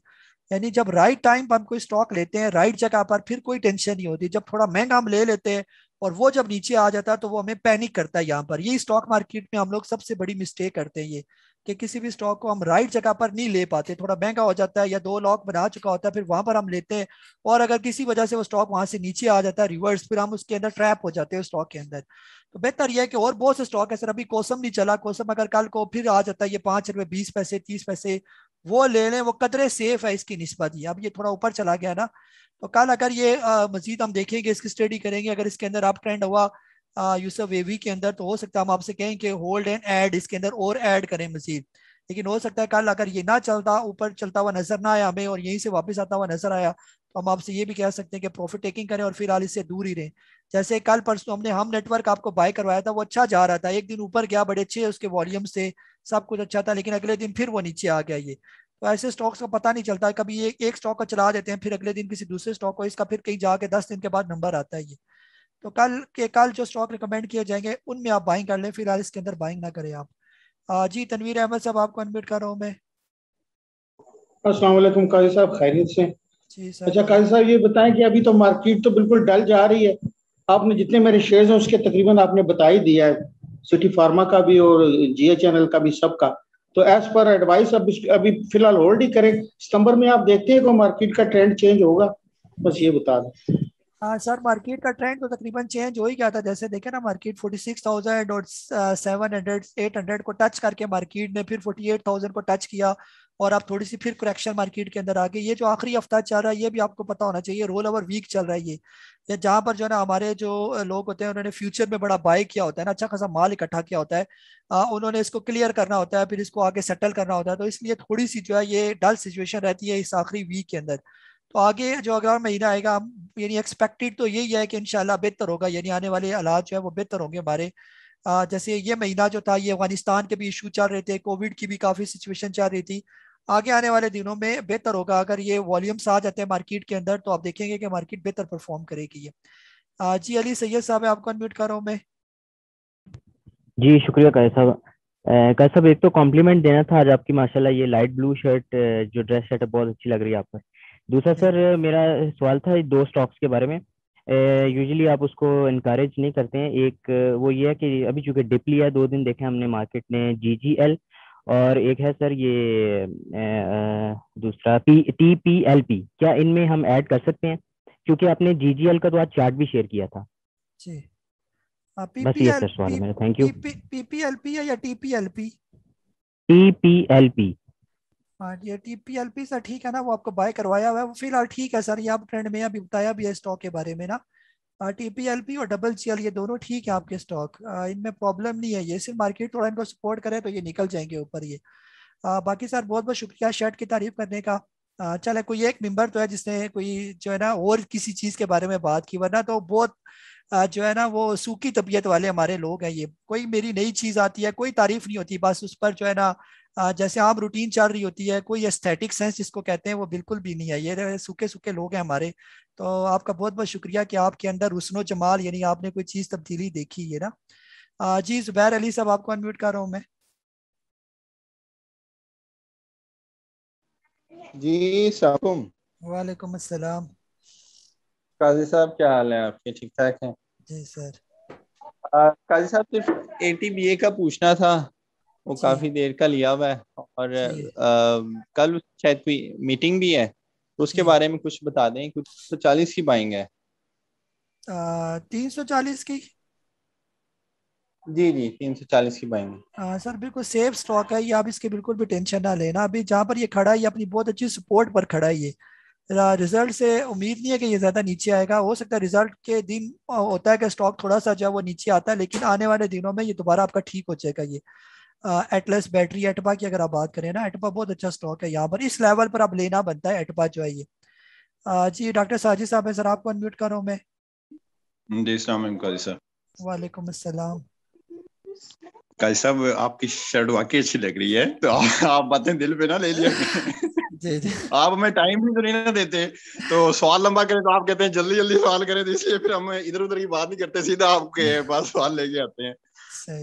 यानी जब राइट टाइम पर हम कोई स्टॉक लेते हैं राइट जगह पर, फिर कोई टेंशन नहीं होती। जब थोड़ा महंगा हम ले लेते हैं और वो जब नीचे आ जाता है तो वो हमें पैनिक करता है। यहाँ पर यही स्टॉक मार्केट में हम लोग सबसे बड़ी मिस्टेक करते हैं ये, कि किसी भी स्टॉक को हम राइट जगह पर नहीं ले पाते, थोड़ा महंगा हो जाता है या 2 लॉक बना चुका होता है, फिर वहां पर हम लेते हैं और अगर किसी वजह से वो स्टॉक वहां से नीचे आ जाता है रिवर्स, फिर हम उसके अंदर ट्रैप हो जाते हैं स्टॉक के अंदर। तो बेहतर यह है कि और बहुत से स्टॉक है सर, अभी कोसम नहीं चला, कोसम अगर कल को फिर आ जाता है ये 5 रुपए 20 पैसे 30 पैसे, वो ले लें, वो कदरे सेफ है इसकी निस्बत ही। अब ये थोड़ा ऊपर चला गया ना, तो कल अगर ये मजीद हम देखेंगे, इसकी स्टडी करेंगे, अगर इसके अंदर अप ट्रेंड हुआ यूसुफ वेवी के अंदर, तो हो सकता है हम आपसे कहें कि होल्ड एंड ऐड इसके अंदर और ऐड करें मजीद। लेकिन हो सकता है कल अगर ये ना चलता, ऊपर चलता हुआ नजर ना आया हमें और यहीं से वापस आता हुआ नजर आया, तो हम आपसे ये भी कह सकते हैं कि प्रॉफिट टेकिंग करें और फिलहाल इससे दूर ही रहें। जैसे कल परसों हमने हम नेटवर्क आपको बाय करवाया था, वो अच्छा जा रहा था, एक दिन ऊपर गया, बड़े अच्छे उसके वॉल्यूम से सब कुछ अच्छा था, लेकिन अगले दिन फिर वो नीचे आ गया ये। तो ऐसे स्टॉक्स का पता नहीं चलता, कभी एक स्टॉक को चला देते हैं, फिर अगले दिन किसी दूसरे स्टॉक को, इसका फिर कहीं जाके 10 दिन के बाद नंबर आता है ये। तो कल जो स्टॉक रिकमेंड किए जाएंगे उनमें आप बाइंग कर लें, फिलहाल इसके अंदर बाइंग ना करें आप। जी तनवीर अहमद साहब, आपको अनम्यूट कर रहा हूँ मैं। अस्सलाम वालेकुम काजी साहब, खैरियत से? जी सर। अच्छा काजी साहब, ये बताएं कि अभी तो मार्केट तो बिल्कुल डल जा रही है, आपने जितने मेरे शेयर्स हैं उसके तकरीबन आपने बता ही दिया है, सिटी फार्मा का भी और GHNL का भी, सबका। तो एज पर एडवाइस अभी फिलहाल होल्ड ही करें, सितंबर में आप देखते हैं कि मार्केट का ट्रेंड चेंज होगा, बस ये बता दें। हाँ सर, मार्केट का ट्रेंड तो तकरीबन चेंज हो ही गया था। जैसे देखे ना, मार्केट 46,000 और 700 800 को टच करके मार्केट ने फिर 48,000 को टच किया, और अब थोड़ी सी फिर करेक्शन मार्केट के अंदर आ गई। ये जो आखिरी हफ्ता चल रहा है ये भी आपको पता होना चाहिए, रोल ओवर वीक चल रहा है ये जहाँ पर जो है ना हमारे जो लोग होते हैं उन्होंने फ्यूचर में बड़ा बाय किया होता है ना, अच्छा खासा माल इकट्ठा किया होता है, उन्होंने इसको क्लियर करना होता है, फिर इसको आगे सेटल करना होता है, तो इसलिए थोड़ी सी जो है ये डल सिचुएशन रहती है इस आखिरी वीक के अंदर। तो आगे जो अगला महीना आएगा, यानी एक्सपेक्टेड तो यही है कि इंशाल्लाह बेहतर होगा, यानी आने वाले हालात जो है वो बेहतर होंगे हमारे। जैसे ये महीना जो था ये अफगानिस्तान के भी इशू चल रहे थे, कोविड की भी काफ़ी सिचुएशन चल रही थी। आगे आने वाले दिनों में बेहतर होगा, अगर ये वॉल्यूम्स आ जाते हैं मार्केट के अंदर तो आप देखेंगे कि मार्केट बेहतर परफॉर्म करेगी ये। जी अली सैयद साहब है, आपको अनम्यूट कर रहा हूँ मैं। जी शुक्रिया कायद साहब। कायद साहब, एक तो कॉम्प्लीमेंट देना था आज आपकी, माशाल्लाह ये लाइट ब्लू शर्ट जो ड्रेस शर्ट है बहुत अच्छी लग रही है आप पर। दूसरा सर मेरा सवाल था दो स्टॉक्स के बारे में। यूजुअली आप उसको इनकरेज नहीं करते हैं। एक वो ये है कि अभी चूंकि डिप लिया है 2 दिन देखे हमने मार्केट ने, GGL, और एक है सर ये दूसरा TPLP। क्या इनमें हम ऐड कर सकते हैं? क्योंकि आपने GGL का तो आज चार्ट भी शेयर किया था जी। बस ये सर सवाल है मेरा। Thank you. PPLP है या TPLP? TPLP। हाँ ये TPLP सर ठीक है ना, वो आपको बाय करवाया हुआ है, वो फिलहाल ठीक है सर, ये आप ट्रेंड में अभी बताया भी है स्टॉक के बारे में ना। TPLP और GGL ये दोनों ठीक है आपके स्टॉक, इनमें प्रॉब्लम नहीं है, ये सिर्फ मार्केट थोड़ा इनको सपोर्ट करे तो ये निकल जाएंगे ऊपर ये। बाकी सर बहुत बहुत शुक्रिया शर्ट की तारीफ करने का। चले कोई एक मेंबर तो है जिसने कोई जो है ना और किसी चीज़ के बारे में बात की, वरना तो बहुत जो है ना वो सूखी तबीयत वाले हमारे लोग हैं। ये कोई मेरी नई चीज़ आती है कोई तारीफ नहीं होती, बस उस पर जो है ना जैसे आम रूटीन चल रही होती है, कोई एस्थेटिक सेंस जिसको कहते हैं वो बिल्कुल भी नहीं है। ये सूखे सूखे लोग हैं हमारे। तो आपका बहुत बहुत शुक्रिया कि आपके अंदर हुस्न जमाल यानी आपने कोई चीज़ तब्दीली देखी है ना। जी जुबैर अली साहब आपको अनम्यूट कर रहा हूँ मैं। जी सलाम। वालेकुम अस्सलाम। काजी साहब क्या हाल है आपके? ठीक ठाक हैं? जी सर। काजी साहब सिर्फ ATBA का पूछना था, वो काफी देर का लिया हुआ है और कल शायद कोई मीटिंग भी है, तो उसके बारे में कुछ बता दें। कुछ 340 की बाइंग है। 340 की? जी 340 की बाइंग। सर बिल्कुल सेफ स्टॉक है ये, आप इसके बिल्कुल भी टेंशन ना लेना। अभी जहाँ पर ये खड़ा है ये अपनी बहुत अच्छी सपोर्ट पर खड़ा है ये। रिजल्ट से उम्मीद नहीं है कि ये ज्यादा नीचे आएगा, हो सकता है रिजल्ट के दिन होता है कि स्टॉक थोड़ा सा जो है वो नीचे आता है, लेकिन आने वाले दिनों में ये दोबारा आपका ठीक हो जाएगा ये। एटलस बैटरी एटपा की अगर आप बात करें ना, एटपा बहुत अच्छा स्टॉक है, यहाँ पर इस लेवल पर आप लेना बनता है एटपा जो है ये। जी डॉक्टर साजिद साहब है सर, आपको अनम्यूट कर रहा हूँ मैं। जी अस्सलाम वालेकुम काजी साहब। वालेकुम अस्सलाम। काजी साहब आपकी शर्ट वाकई अच्छी लग रही है, तो आप बातें दिल पे ना ले लिया। आप हमें टाइम भी तो नहीं ना देते, तो सवाल लंबा करें तो आप कहते हैं जल्दी जल्दी सवाल करें, तो इसलिए फिर हम इधर उधर की बात नहीं करते, सीधा आपके पास सवाल लेके आते हैं।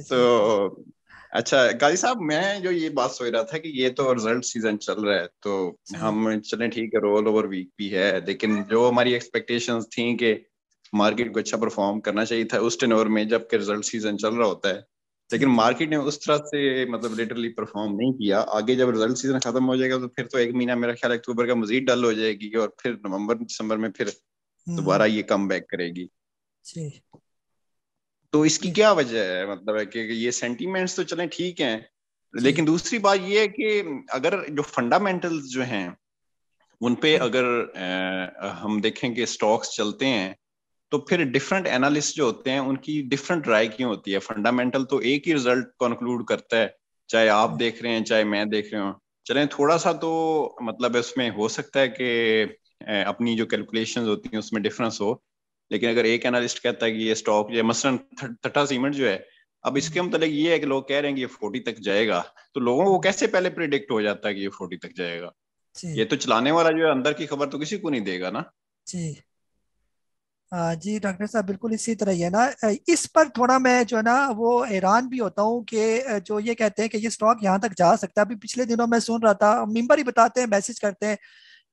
तो अच्छा काजी साहब, मैं जो ये बात सोच रहा था कि ये तो रिजल्ट सीजन चल रहा है, तो हम चलें ठीक है रोल ओवर वीक भी है, लेकिन जो हमारी एक्सपेक्टेशंस थी कि मार्केट को अच्छा परफॉर्म करना चाहिए था उस टेनोर में जबकि रिजल्ट सीजन चल रहा होता है, लेकिन मार्केट ने उस तरह से मतलब लिटरली परफॉर्म नहीं किया। आगे जब रिजल्ट सीजन खत्म हो जाएगा तो फिर तो एक महीना मेरा ख्याल अक्टूबर का मजीद डल हो जाएगी और फिर नवंबर दिसंबर में फिर दोबारा ये कम बैक करेगी। तो इसकी क्या वजह है? मतलब है कि ये सेंटीमेंट्स तो चलें ठीक हैं, लेकिन दूसरी बात ये है कि अगर जो फंडामेंटल्स जो हैं उन पे अगर हम देखें कि स्टॉक्स चलते हैं तो फिर डिफरेंट एनालिस्ट जो होते हैं उनकी डिफरेंट राय क्यों होती है? फंडामेंटल तो एक ही रिजल्ट कंक्लूड करता है, चाहे आप देख रहे हैं चाहे मैं देख रहा हूँ। चलें थोड़ा सा तो मतलब इसमें हो सकता है कि अपनी जो कैलकुलेशंस होती हैं उसमें डिफरेंस हो, लेकिन अगर एक एनालिस्ट कहता है कि ये स्टॉक जो मसलन टाटा सीमेंट जो है, अब इसके मतलब ये है कि लोग कह रहे हैं कि ये 40 तक जाएगा, तो लोगों को कैसे पहले प्रिडिक्ट हो जाता है कि ये 40 तक जाएगा? ये तो चलाने वाला जो है अंदर की खबर तो किसी को नहीं देगा ना। जी डॉक्टर साहब बिल्कुल इसी तरह ही है ना। इस पर थोड़ा मैं जो है ना वो हैरान भी होता हूँ कि जो ये कहते हैं कि ये स्टॉक यहाँ तक जा सकता है। अभी पिछले दिनों मैं सुन रहा था, मेंबर ही बताते हैं मैसेज करते हैं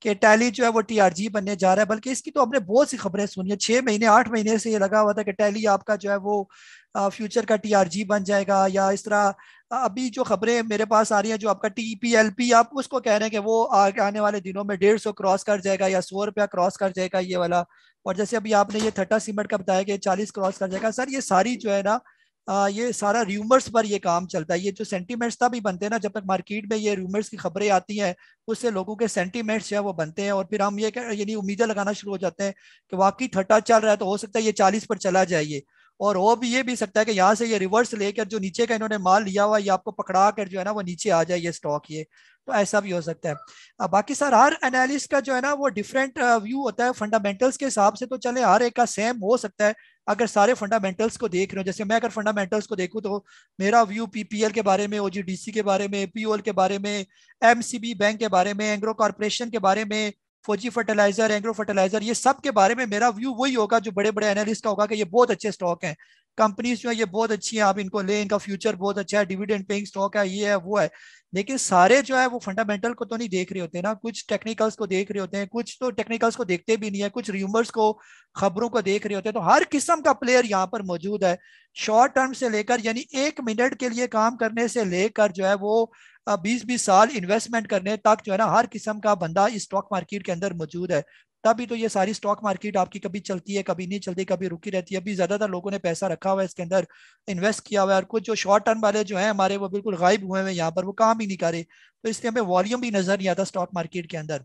कि टैली जो है वो टीआरजी बनने जा रहा है, बल्कि इसकी तो हमने बहुत सी खबरें सुनी है, 6 महीने 8 महीने से ये लगा हुआ था कि टैली आपका जो है वो फ्यूचर का टीआरजी बन जाएगा, या इस तरह अभी जो खबरें मेरे पास आ रही हैं जो आपका टीपीएलपी आप उसको कह रहे हैं कि वो आने वाले दिनों में 150 क्रॉस कर जाएगा या 100 रुपया क्रॉस कर जाएगा ये वाला। और जैसे अभी आपने ये थट्टा सीमेंट का बताया कि 40 क्रॉस कर जाएगा। सर ये सारी जो है ना ये सारा रूमर्स पर ये काम चलता है। ये जो सेंटीमेंट्स तभी बनते हैं ना जब तक मार्केट में ये रूमर्स की खबरें आती हैं, उससे लोगों के सेंटीमेंट्स जो है वो बनते हैं, और फिर हम ये यानी उम्मीदें लगाना शुरू हो जाते हैं कि वाकई थट्टा चल रहा है तो हो सकता है ये 40 पर चला जाए, और वो भी ये भी सकता है कि यहाँ से ये रिवर्स लेकर जो नीचे का इन्होंने माल लिया हुआ ये आपको पकड़ा कर जो है ना वो नीचे आ जाए ये स्टॉक, ये तो ऐसा भी हो सकता है। बाकी सर हर एनालिस्ट का जो है ना वो डिफरेंट व्यू होता है फंडामेंटल्स के हिसाब से, तो चले हर एक का सेम हो सकता है अगर सारे फंडामेंटल्स को देख रहे हो। जैसे मैं अगर फंडामेंटल्स को देखूं तो मेरा व्यू पीपीएल के बारे में, ओजीडीसी के बारे में, पीओएल के बारे में, एमसीबी बैंक के बारे में, एंग्रो कॉर्पोरेशन के बारे में, फौजी फर्टिलाइजर, एंग्रो फर्टिलाइजर, ये सब के बारे में मेरा व्यू वही होगा जो बड़े बड़े एनालिस्ट का होगा कि ये बहुत अच्छे स्टॉक हैं, कंपनीज जो है ये बहुत अच्छी हैं, आप इनको लें, इनका फ्यूचर बहुत अच्छा है, डिविडेंड पेइंग स्टॉक है, ये है वो है। लेकिन सारे जो है वो फंडामेंटल को तो नहीं देख रहे होते ना, कुछ टेक्निकल्स को देख रहे होते हैं, कुछ तो टेक्निकल्स को देखते भी नहीं है, कुछ रूमर्स को, खबरों को देख रहे होते हैं। तो हर किस्म का प्लेयर यहाँ पर मौजूद है, शॉर्ट टर्म से लेकर यानी 1 मिनट के लिए काम करने से लेकर जो है वो 20-20 साल इन्वेस्टमेंट करने तक जो है ना हर किस्म का बंदा इस स्टॉक मार्केट के अंदर मौजूद है। तभी तो ये सारी स्टॉक मार्केट आपकी कभी चलती है, कभी नहीं चलती, कभी रुकी रहती है। अभी ज्यादातर लोगों ने पैसा रखा हुआ है इसके अंदर, इन्वेस्ट किया हुआ है, और कुछ जो शॉर्ट टर्म वाले जो है हमारे वो बिल्कुल गायब हुए हैं यहाँ पर, वो काम ही नहीं करे, तो इसलिए हमें वॉल्यूम भी नजर नहीं आता स्टॉक मार्केट के अंदर।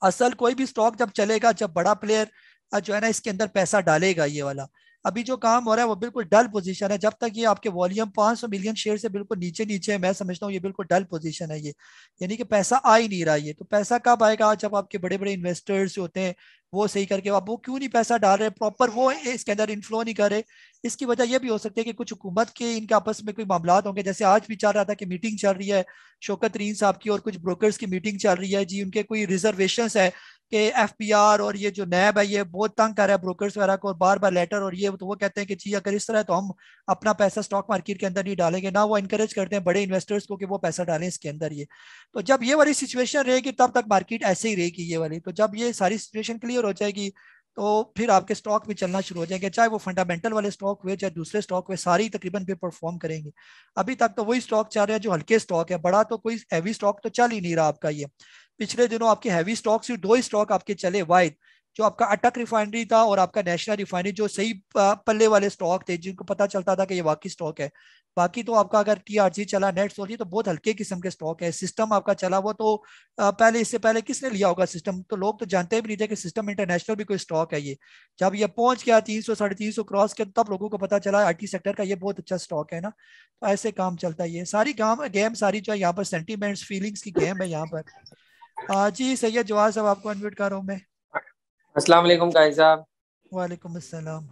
असल कोई भी स्टॉक जब चलेगा जब बड़ा प्लेयर जो है ना इसके अंदर पैसा डालेगा ये वाला। अभी जो काम हो रहा है वो बिल्कुल डल पोजीशन है, जब तक ये आपके वॉल्यूम 500 मिलियन शेयर से बिल्कुल नीचे नीचे है, मैं समझता हूँ ये बिल्कुल डल पोजीशन है ये, यानी कि पैसा आ ही नहीं रहा है। तो पैसा कब आएगा? जब आपके बड़े बड़े इन्वेस्टर्स होते हैं वो सही करके, अब वो क्यों नहीं पैसा डाल रहे प्रॉपर, वो इसके अंदर इन्फ्लो नहीं कर रहे। इसकी वजह यह भी हो सकती है कि कुछ हुकूमत के इनके आपस में कोई मामला होंगे, जैसे आज भी चल रहा था कि मीटिंग चल रही है शौकत तरीन साहब की और कुछ ब्रोकर्स की मीटिंग चल रही है जी, उनके कोई रिजर्वेशंस है कि एफपीआर और ये जो नैब है ये बहुत तंग कर रहा है ब्रोकर्स वगैरह को, और बार बार लेटर और ये, तो वो कहते हैं कि जी अगर इस तरह है तो हम अपना पैसा स्टॉक मार्केट के अंदर नहीं डालेंगे ना। वो इनकरेज करते हैं बड़े इन्वेस्टर्स को कि वो पैसा डालें इसके अंदर ये। तो जब ये वाली सिचुएशन रहेगी तब तक मार्केट ऐसे ही रहेगी ये वाली। तो जब ये सारी सिचुएशन क्लियर हो जाएगी तो फिर आपके स्टॉक भी चलना शुरू हो जाएंगे, चाहे वो फंडामेंटल वाले स्टॉक हुए चाहे दूसरे स्टॉक हुए, सारी तकरीबन भी परफॉर्म करेंगे। अभी तक तो वही स्टॉक चल रहे हैं जो हल्के स्टॉक है, बड़ा तो कोई हैवी स्टॉक तो चल ही नहीं रहा आपका ये। पिछले दिनों आपके हैवी स्टॉक सिर्फ 2 ही स्टॉक आपके चले, वाइड जो आपका अटक रिफाइनरी था और आपका नेशनल रिफाइनरी, जो सही पल्ले वाले स्टॉक थे जिनको पता चलता था कि ये वाकई स्टॉक है। बाकी तो आपका अगर टीआरजी चला, नेट सोल्जी, तो बहुत हल्के किस्म के स्टॉक है। सिस्टम आपका चला वो तो पहले, इससे पहले किसने लिया होगा सिस्टम, तो लोग तो जानते भी नहीं थे कि सिस्टम इंटरनेशनल भी कोई स्टॉक है ये। जब ये पहुंच गया 300 350 क्रॉस के तब लोगों को पता चला आईटी सेक्टर का ये बहुत अच्छा स्टॉक है ना। तो ऐसे काम चलता है ये सारी गेम सारी जो है यहाँ पर सेंटीमेंट्स फीलिंग्स की गेम है यहाँ पर। जी सैयद जवाहर साहब आपको अनम्यूट कर रहा हूँ मैं। अस्सलाम वालेकुम काजी साहब। वालेकुम अस्सलाम।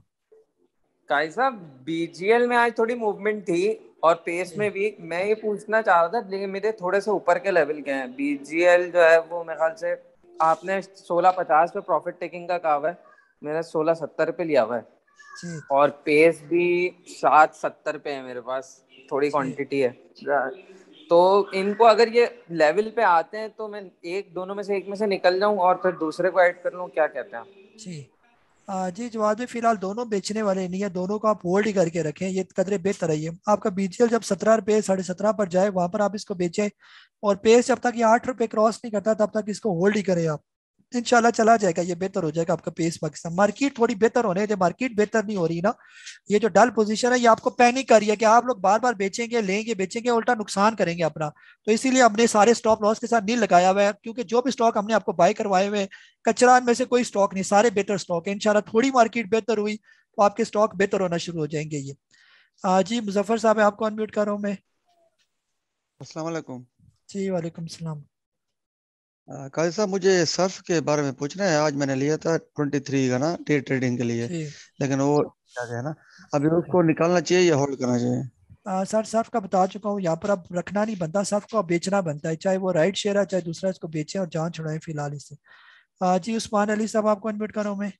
काजी साहब बीजीएल में आज थोड़ी मूवमेंट थी और पेस में भी, मैं ये पूछना चाह रहा था, लेकिन मेरे थोड़े से ऊपर के लेवल के हैं। बीजीएल जो है वो मेरे ख्याल से आपने 16.50 पे प्रॉफिट टेकिंग का कहा हुआ है, मेरा 16.70 पे लिया हुआ है, और पेस भी 7.70 पे है मेरे पास, थोड़ी क्वांटिटी है। तो इनको अगर ये लेवल पे आते हैं तो मैं दोनों में से निकल जाऊं और फिर दूसरे को ऐड कर लूं, क्या कहते हैं जी? जी जवाब में फिलहाल दोनों बेचने वाले नहीं है, दोनों को आप होल्ड ही करके रखें, ये कदरे बेहतर है। ये आपका बीजीएल जब 17 रुपये 17.5 पर जाए वहां पर आप इसको बेचें, और पेस जब तक ये 8 रुपये क्रॉस नहीं करता तब तक इसको होल्ड ही करें आप, इंशाल्लाह चला जाएगा, ये बेहतर हो जाएगा आपका पेस। पाकिस्तान मार्केट थोड़ी बेहतर होने दे, मार्केट बेहतर नहीं हो रही ना, ये जो डल पोजीशन है ये आपको पैनिक कर रही है कि आप लोग बार बार बेचेंगे लेंगे बेचेंगे, उल्टा नुकसान करेंगे अपना। तो इसीलिए हमने सारे स्टॉप लॉस के साथ नहीं लगाया हुआ है, क्योंकि जो भी स्टॉक हमने आपको बाय करवाए हुए कचरा में से कोई स्टॉक नहीं, सारे बेहतर स्टॉक है। इंशाल्लाह थोड़ी मार्केट बेहतर हुई तो आपके स्टॉक बेहतर होना शुरू हो जाएंगे ये। जी मुजफ्फर साहब आपको अनम्यूट कर रहा हूँ मैं। अस्सलाम वालेकुम। जी वालेकुम सलाम। काजी साहब मुझे सर्फ के बारे में पूछना है। आज मैंने लिया था 23 का ना डे ट्रेडिंग के लिए, लेकिन वो क्या है ना, अभी उसको निकालना चाहिए या होल्ड करना चाहिए? सर सर्फ का बता चुका हूँ, यहाँ पर अब रखना नहीं बनता, सर्फ को बेचना बनता है, चाहे वो राइट शेयर है चाहे दूसरा, इसको बेचें और जान छुड़ाएं फिलहाल इससे। जी उस्मान अली साहब आपको अनम्यूट कर रहा हूँ मैं।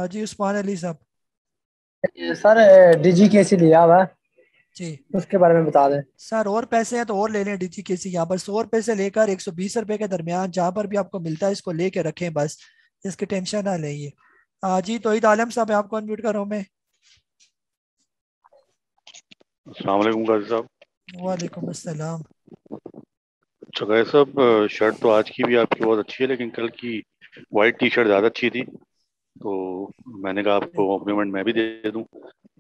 जी उस्मान अली साहब। सर डीजी कैसे लिया हुआ? जी उसके बारे में बता दें सर। और पैसे हैं तो और ले लें DGKC। यहाँ पर 100 रुपए से लेकर 120 रुपए के दरमियान जहाँ पर भी आपको मिलता है इसको लेके रखें, बस इसकी टेंशन ना लें। ये जी तौहीद आलम साहब, आपको अनम्यूट कर रहा हूँ मैं। अस्सलाम वालेकुम गाजी साहब। वालेकुम अस्सलाम। अच्छा गाजी साहब, शर्ट तो आज की भी आपकी बहुत अच्छी है, लेकिन कल की वाइट टी शर्ट ज़्यादा अच्छी थी, तो मैंने कहा आपको कॉम्प्लीमेंट मैं भी दे दूं।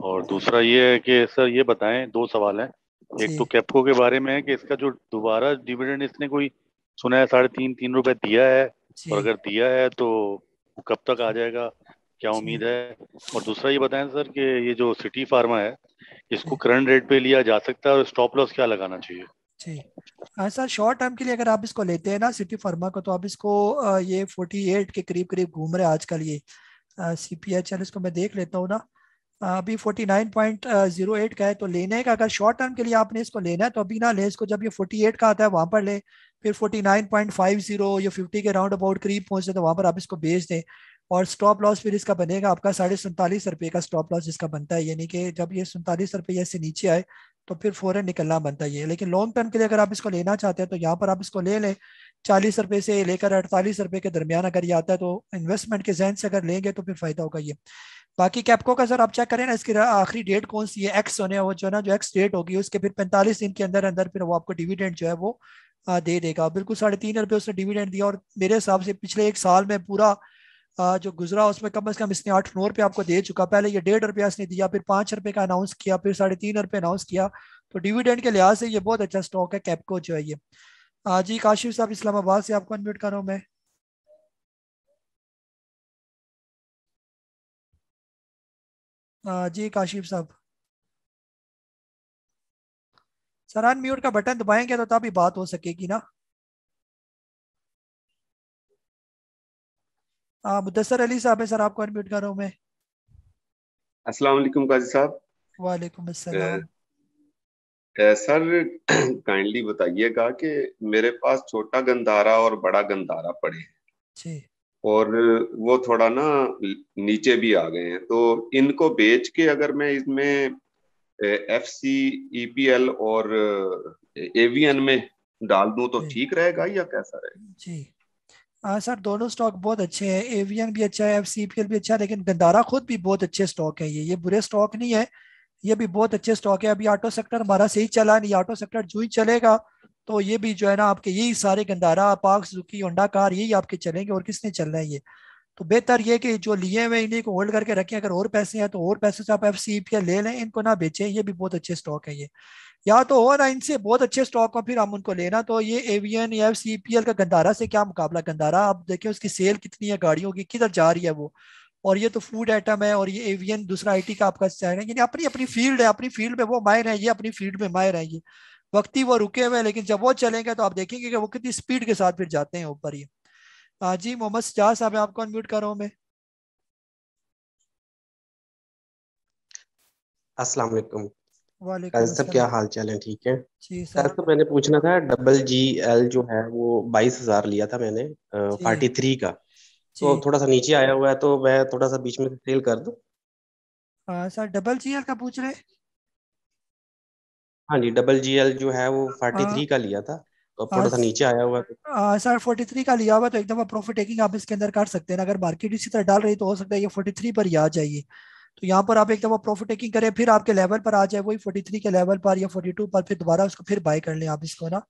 और दूसरा ये है कि सर ये बताएं, दो सवाल हैं। एक तो कैप्को के बारे में है कि इसका जो दोबारा डिविडेंड इसने कोई सुना है 3.5 रुपए दिया है, और अगर दिया है तो वो कब तक आ जाएगा, क्या उम्मीद है? और दूसरा ये बताएं सर कि ये जो सिटी फार्मा है इसको करंट रेट पे लिया जा सकता है और स्टॉप लॉस क्या लगाना चाहिए? जी हाँ सर, शॉर्ट टर्म के लिए अगर आप इसको लेते हैं ना सिटी फार्मा को, तो आप इसको ये 48 के करीब करीब घूम रहे हैं आजकल ये CPHL। इसको मैं देख लेता हूँ ना, अभी 49.08 का है। तो लेने का अगर शॉर्ट टर्म के लिए आपने इसको लेना है तो अभी ना ले इसको, जब ये 48 का आता है वहां पर ले, फिर 49.50 या 50 के राउंड अबाउट करीब पहुंचे तो वहां पर आप इसको बेच दें। और स्टॉप लॉस फिर इसका बनेगा आपका 47.5 रुपये का स्टॉप लॉस इसका बनता है, यानी कि जब ये 47 रुपये से नीचे आए तो फिर फौरन निकलना बनता है ये। लेकिन लॉन्ग टर्म के लिए अगर आप इसको लेना चाहते हैं तो यहाँ पर आप इसको ले लें 40 रुपये से लेकर 48 रुपये के दरमियान अगर ये आता है, तो इन्वेस्टमेंट के जहन से अगर लेंगे तो फिर फायदा होगा ये। बाकी कैप्को का सर आप चेक करें ना, इसकी आखिरी डेट कौन सी है, एक्स होने वो जो है ना, जो एक्स डेट होगी उसके फिर 45 दिन के अंदर अंदर फिर वो आपको डिविडेंड जो है वो दे देगा। बिल्कुल 3.5 रुपये उसने डिविडेंड दिया, और मेरे हिसाब से पिछले एक साल में पूरा जो गुजरा उसमें कम से कम इसने 8-9 रुपये आपको दे चुका। पहले ये 1.5 रुपया इसने दिया, फिर 5 रुपये का अनाउंस किया, फिर 3.5 रुपये अनाउंस किया। तो डिविडेंड के लिहाज से ये बहुत अच्छा स्टॉक है कैप्को जो है ये। जी काशिफ साहब इस्लामाबाद से, आपको अनम्यूट कर रहा हूँ मैं। जी काशिफ साहब, सर अनम्यूट का बटन दबाएंगे तो तभी बात हो सकेगी ना। मुदस्सर अली साहब है सर, आपको अनम्यूट कर रहा हूँ मैं। अस्सलाम वालेकुम काजी साहब। वालेकुम अस्सलाम। सर काइंडली बताइएगा कि मेरे पास छोटा गंधारा और बड़ा गंधारा पड़े हैं जी, और वो थोड़ा ना नीचे भी आ गए हैं, तो इनको बेच के अगर मैं इसमें FC, EPL और AVN में डाल दूं तो ठीक रहेगा या कैसा रहेगा? जी सर दोनों स्टॉक बहुत अच्छे हैं, AVN भी अच्छा है, FC, EPL भी अच्छा है, लेकिन गंधारा खुद भी बहुत अच्छे स्टॉक है। ये बुरे स्टॉक नहीं है, ये भी बहुत अच्छे स्टॉक है। अभी ऑटो सेक्टर हमारा सही चला नहीं, ऑटो सेक्टर जो ही चलेगा तो ये भी जो है ना आपके यही सारे Gandhara, park, Suzuki, Honda car यही आपके चलेंगे, और किसने चलना है ये। तो बेहतर ये कि जो लिए हुए इन्हीं को होल्ड करके रखें, अगर और पैसे हैं तो और पैसे से आप FC, EPL ले लें, इनको ना बेचें, ये भी बहुत अच्छे स्टॉक है ये। या तो हो ना इनसे बहुत अच्छे स्टॉक हो फिर हम उनको लेना, तो ये AVN या FC, EPL का गंधारा से क्या मुकाबला। गंधारा आप देखें उसकी सेल कितनी है, गाड़ियों की किधर जा रही है वो, और ये तो फूड आइटम है, और ये AVN दूसरा IT का आपका है, यानी अपनी अपनी फील्ड है, अपनी फील्ड में वो माहिर है, ये अपनी फील्ड में माहिर है। ये वक्ती वो रुके हुए हैं, लेकिन जब वो चलेंगे तो आप देखेंगे कि वो कितनी स्पीड के साथ फिर जाते हैं ऊपर ये। जी मोहम्मद सजाद साहब आपको अनम्यूट कर रहा हूँ मैं। अस्सलाम वालेकुम। वालेकुम सब क्या हाल चाल है? ठीक है जी सर। तो मैंने पूछना था, GGL जो है वो 22,000 लिया था मैंने 43 का, तो थोड़ा सा नीचे आया हुआ है, तो मैं थोड़ा सा बीच में सेल कर दूं? सर GGL का पूछ रहे? हाँ जी, GGL जो है वो 43 का लिया था, तो अब थोड़ा सा नीचे आया हुआ है। सर 43 का लिया हुआ तो एकदम प्रॉफिट टेकिंग आप इसके अंदर कर सकते हैं। अगर मार्केट इसी तरह डाल रही तो हो सकता है ये 43 पर ही आ जाइए, तो यहाँ पर आप एकदम प्रॉफिट टेकिंग करें, फिर आपके लेवल पर आ जाए वही 43 के लेवल पर या 42 पर, फिर दोबारा उसको फिर बाय कर लें आप इसको ना।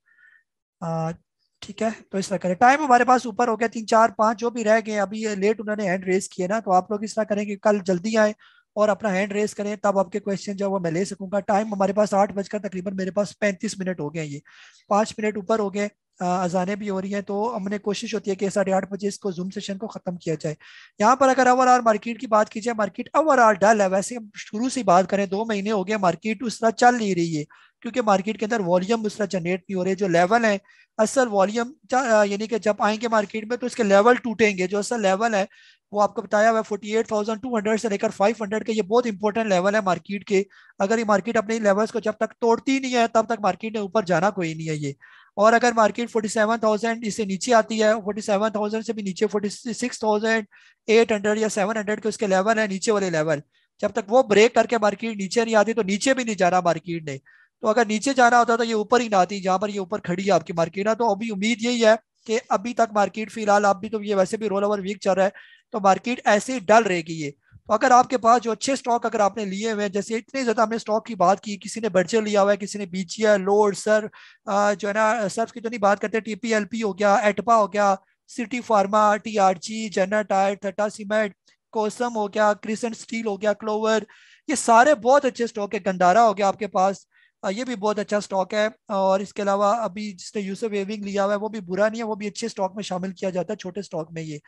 ठीक है, तो इस तरह करें। टाइम हमारे पास ऊपर हो गया, 3, 4, 5 जो भी रह गए अभी ये लेट उन्होंने हैंड रेस किए ना, तो आप लोग इस तरह करेंगे कल जल्दी आए और अपना हैंड रेस करें, तब आपके क्वेश्चन जो है वो मैं ले सकूंगा। टाइम हमारे पास 8 बजकर तकरीबन मेरे पास 35 मिनट हो गए, ये 5 मिनट ऊपर हो गए, अजानें भी हो रही हैं, तो हमने कोशिश होती है कि 8:30 बजे इसको जूम सेशन को खत्म किया जाए। यहाँ पर अगर ओवरऑल मार्केट की बात की जाए, मार्केट ओवरऑल डल है। वैसे हम शुरू से बात करें 2 महीने हो गए मार्केट उस तरह चल नहीं रही है, क्योंकि मार्केट के अंदर वॉल्यूम उस तरह जनरेट नहीं हो रहे। जो लेवल है असल वॉल्यूम, यानी कि जब आएंगे मार्केट में तो इसके लेवल टूटेंगे। जो असल लेवल है वो आपको बताया हुआ 48,200 से लेकर 500 के, ये बहुत इंपॉर्टेंट लेवल है मार्केट के। अगर ये मार्केट अपने लेवल्स को जब तक तोड़ती नहीं है तब तक मार्केट ने ऊपर जाना कोई नहीं है ये। और अगर मार्केट 47,000 इससे नीचे आती है, 47,000 से भी नीचे 46,800 या 700 के उसके लेवल है, नीचे वाले लेवल, जब तक वो ब्रेक करके मार्केट नीचे नहीं आती तो नीचे भी नहीं जाना मार्केट ने। तो अगर नीचे जाना होता तो ये ऊपर ही ना आती, जहां पर ये ऊपर खड़ी है आपकी मार्केट ना। तो अभी उम्मीद यही है कि अभी तक मार्केट फिलहाल अभी तो ये वैसे भी रोल ओवर वीक चल रहा है, तो मार्केट ऐसे ही डल रहेगी ये। तो अगर आपके पास जो अच्छे स्टॉक अगर आपने लिए हुए हैं, जैसे इतने ज्यादा हमने स्टॉक की बात की, किसी ने बर्जर लिया हुआ है, किसी ने बीजीएल, लोड, सर जो है ना, सर्फ की तो नहीं बात करते, टीपीएलपी हो गया, एटपा हो गया, city pharma, TRG, general tyre, Tata cement, कोसम हो गया, क्रिसेंट स्टील हो गया, क्लोवर, ये सारे बहुत अच्छे स्टॉक है। गंडारा हो गया आपके पास, ये भी बहुत अच्छा स्टॉक है। और इसके अलावा अभी जिसने यूसुफ वेविंग लिया हुआ है वो भी बुरा नहीं है, वो भी अच्छे स्टॉक में शामिल किया जाता है, छोटे स्टॉक में। ये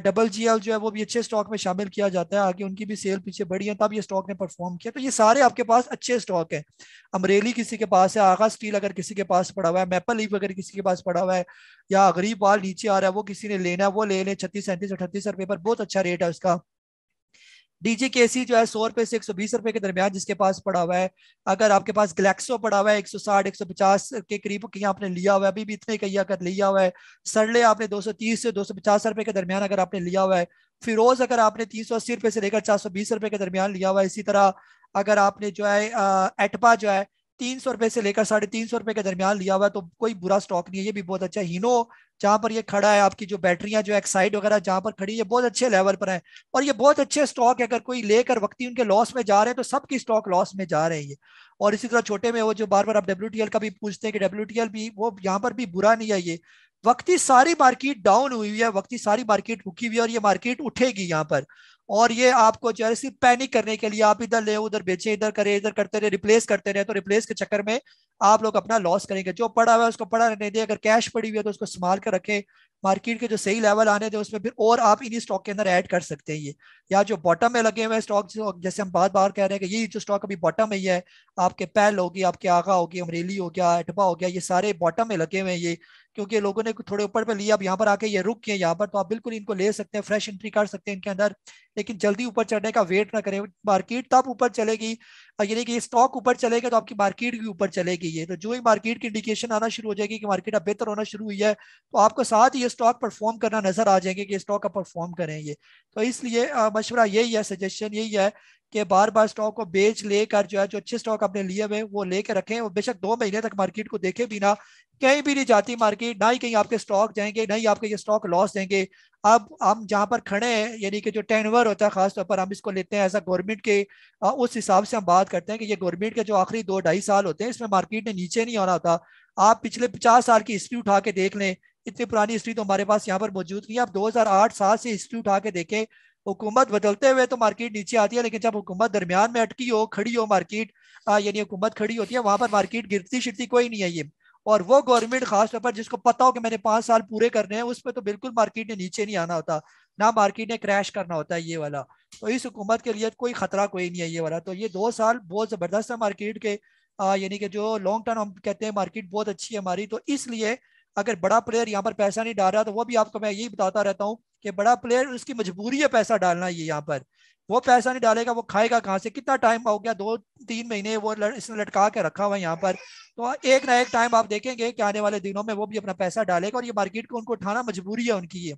डबल जीएल जो है वो भी अच्छे स्टॉक में शामिल किया जाता है, आगे उनकी भी सेल पीछे बढ़ी है तब ये स्टॉक ने परफॉर्म किया। तो ये सारे आपके पास अच्छे स्टॉक है। अमरेली किसी के पास है, आगा स्टील अगर किसी के पास पड़ा हुआ है, मैपल लीफ अगर किसी के पास पड़ा हुआ है, या गरीब वाल नीचे आ रहा है वो किसी ने लेना है वो ले ले, 36, 37, 38 रुपए पर बहुत अच्छा रेट है उसका। डीजीकेसी जो है 100 रुपए से 120 रुपए के दरमियान जिसके पास पड़ा हुआ है। अगर आपके पास ग्लैक्सो पड़ा हुआ है 160 150 के करीब की आपने लिया हुआ है, अभी भी इतने कहीं अगर लिया हुआ है। सरले आपने 230 से 250 रुपए के दरमियान अगर आपने लिया हुआ है। फिरोज अगर आपने 380 रुपए से लेकर 420 रुपए के दरमियान लिया हुआ है। इसी तरह अगर आपने जो है एटपा जो है 300 रुपए से लेकर 350 रुपए के दरमियान लिया हुआ है, तो कोई बुरा स्टॉक नहीं है, ये भी बहुत अच्छा है। हीनो जहां पर ये खड़ा है, आपकी जो बैटरियां जो एक्साइड वगैरह जहां पर खड़ी है, ये बहुत अच्छे लेवल पर है और ये बहुत अच्छे स्टॉक है। अगर कोई लेकर वक्ती उनके लॉस में जा रहे हैं तो सबकी स्टॉक लॉस में जा रहे हैं ये। और इसी तरह छोटे में वो जो बार बार आप डब्ल्यूटीएल का भी पूछते हैं कि डब्ल्यूटीएल भी वो यहाँ पर भी बुरा नहीं है ये। वक्ती सारी मार्केट डाउन हुई है, वक्ती सारी मार्केट रुकी हुई है और ये मार्केट उठेगी यहाँ पर। और ये आपको जो है सिर्फ पैनिक करने के लिए आप इधर ले उधर बेचे, इधर करे इधर करते रहे, रिप्लेस करते रहे, तो रिप्लेस के चक्कर में आप लोग अपना लॉस करेंगे। जो पड़ा हुआ है उसको पड़ा रहने दे, अगर कैश पड़ी हुई है तो उसको संभाल कर रखें, मार्केट के जो सही लेवल आने थे उसमें फिर और आप इन्हीं स्टॉक के अंदर ऐड कर सकते हैं ये। या जो बॉटम में लगे हुए स्टॉक, जैसे हम बार बार कह रहे हैं कि ये जो स्टॉक अभी बॉटम में ही है, आपके पैल होगी, आपके आगा होगी, अमरेली हो गया, एटबा हो गया, ये सारे बॉटम में लगे हुए हैं ये, क्योंकि लोगों ने थोड़े ऊपर पे लिया, अब यहाँ पर आके ये रुक गए यहाँ पर, तो आप बिल्कुल इनको ले सकते हैं, फ्रेश एंट्री कर सकते हैं इनके अंदर। लेकिन जल्दी ऊपर चढ़ने का वेट ना करें, मार्केट तब ऊपर चलेगी यानी कि स्टॉक ऊपर चलेगा तो आपकी मार्केट भी ऊपर चलेगी ये। तो जो ही मार्केट की इंडिकेशन आना शुरू हो जाएगी कि मार्केट अब बेहतर होना शुरू हुई है, तो आपको साथ ही ये स्टॉक परफॉर्म करना नजर आ जाएंगे कि स्टॉक अब परफॉर्म करें ये। तो इसलिए मशवरा यही है, सजेशन यही है कि बार बार स्टॉक को बेच लेकर जो है, जो अच्छे स्टॉक आपने लिए हुए वो लेके रखें। वो बेशक 2 महीने तक मार्केट को देखे भी ना, कहीं भी नहीं जाती मार्केट, ना ही कहीं आपके स्टॉक जाएंगे, ना ही आपके ये स्टॉक लॉस देंगे। अब हम जहां पर खड़े हैं यानी कि जो टेनवर होता है खासतौर पर हम इसको लेते हैं ऐसा गवर्नमेंट के, उस हिसाब से हम बात करते हैं कि ये गवर्नमेंट के जो आखिरी 2-2.5 साल होते हैं इसमें मार्केट ने नीचे नहीं आना होता। आप पिछले 50 साल की हिस्ट्री उठा के देख लें, इतनी पुरानी हिस्ट्री तो हमारे पास यहाँ पर मौजूद नहीं है। आप 2008 साल से हिस्ट्री उठा के देखें, हुकूमत बदलते हुए तो मार्केट नीचे आती है, लेकिन जब हुकूमत दरमियान में अटकी हो, खड़ी हो मार्केट, यानी हुकूमत खड़ी होती है, वहां पर मार्केट गिरती शिरती कोई नहीं है ये। और वो गवर्नमेंट खासतौर पर जिसको पता हो कि मैंने 5 साल पूरे करने हैं, उस पर तो बिल्कुल मार्केट ने नीचे नहीं आना होता, ना मार्केट ने क्रैश करना होता है ये वाला। तो इस हुकूमत के लिए कोई खतरा कोई नहीं है ये वाला। तो ये 2 साल बहुत जबरदस्त है मार्केट के, यानी कि जो लॉन्ग टर्म हम कहते हैं मार्केट बहुत अच्छी है हमारी। तो इसलिए अगर बड़ा प्लेयर यहाँ पर पैसा नहीं डाल रहा, तो वो भी आपको मैं यही बताता रहता हूँ कि बड़ा प्लेयर उसकी मजबूरी है पैसा डालना, ये यहाँ पर वो पैसा नहीं डालेगा वो खाएगा कहाँ से? कितना टाइम हो गया, 2-3 महीने वो इसने लटका के रखा हुआ है यहाँ पर। तो एक ना एक टाइम आप देखेंगे कि आने वाले दिनों में वो भी अपना पैसा डालेगा और ये मार्केट को उनको उठाना मजबूरी है उनकी ये।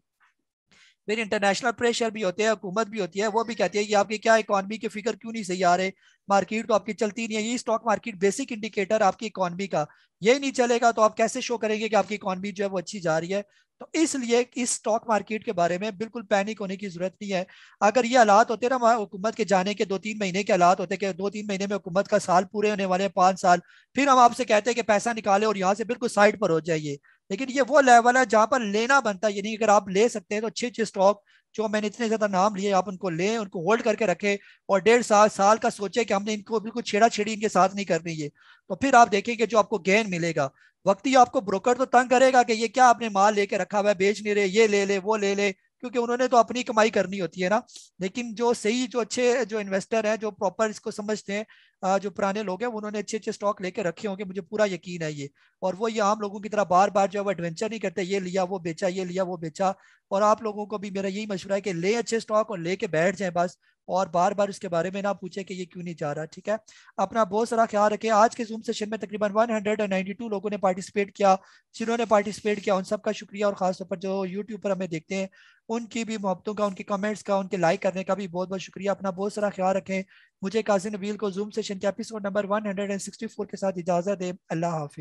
फिर इंटरनेशनल प्रेशर भी होते हैं, हुकूमत भी होती है, वो भी कहती है कि आपकी क्या इकॉनमी के फिगर क्यों नहीं सही आ रहे, मार्केट तो आपकी चलती नहीं है। ये स्टॉक मार्केट बेसिक इंडिकेटर आपकी इकॉनमी का, ये नहीं चलेगा तो आप कैसे शो करेंगे कि आपकी इकॉनमी जो है वो अच्छी जा रही है? तो इसलिए इस स्टॉक मार्केट के बारे में बिल्कुल पैनिक होने की जरूरत नहीं है। अगर ये हालात होते ना हुकूमत के जाने के 2-3 महीने के हालात होते कि 2-3 महीने में हुकूमत का साल पूरे होने वाले हैं, 5 साल, फिर हम आपसे कहते हैं कि पैसा निकाले और यहाँ से बिल्कुल साइड पर हो जाइए। लेकिन ये वो लेवल है जहां पर लेना बनता है, यानी अगर आप ले सकते हैं तो अच्छे अच्छे स्टॉक जो मैंने इतने ज्यादा नाम लिए आप उनको लें, उनको होल्ड करके रखें और 1.5 साल का सोचे कि हमने इनको बिल्कुल छेड़ा छेड़ी इनके साथ नहीं करनी है। तो फिर आप देखेंगे जो आपको गेन मिलेगा। वक्ती आपको ब्रोकर तो तंग करेगा कि ये क्या आपने माल लेके रखा हुआ है, बेच नहीं रहे, ये ले ले वो ले ले, क्योंकि उन्होंने तो अपनी कमाई करनी होती है ना। लेकिन जो सही जो अच्छे जो इन्वेस्टर हैं, जो प्रॉपर इसको समझते हैं, जो पुराने लोग हैं, उन्होंने अच्छे अच्छे स्टॉक लेके रखे होंगे, मुझे पूरा यकीन है ये। और वो ये आम लोगों की तरह बार बार जो है वो एडवेंचर नहीं करते, ये लिया वो बेचा, ये लिया वो बेचा। और आप लोगों को भी मेरा यही मशवरा है कि ले अच्छे स्टॉक और लेके बैठ जाए बस, और बार बार उसके बारे में ना पूछे कि ये क्यों नहीं जा रहा। ठीक है, अपना बहुत सारा ख्याल रखें। आज के जूम सेशन में तकरीबन 192 लोगों ने पार्टिसिपेट किया। जिन्होंने पार्टिसिपेट किया उन सबका शुक्रिया, और खासतौर पर जो यूट्यूब पर हमें देखते हैं उनकी भी मोहब्बतों का, उनके कमेंट्स का, उनके लाइक करने का भी बहुत बहुत शुक्रिया। अपना बहुत सारा ख्याल रखें। मुझे काजी नबील को जूम सेशन के एपिसोड नंबर 164 के साथ इजाजत दें। अल्लाह हाफिज़।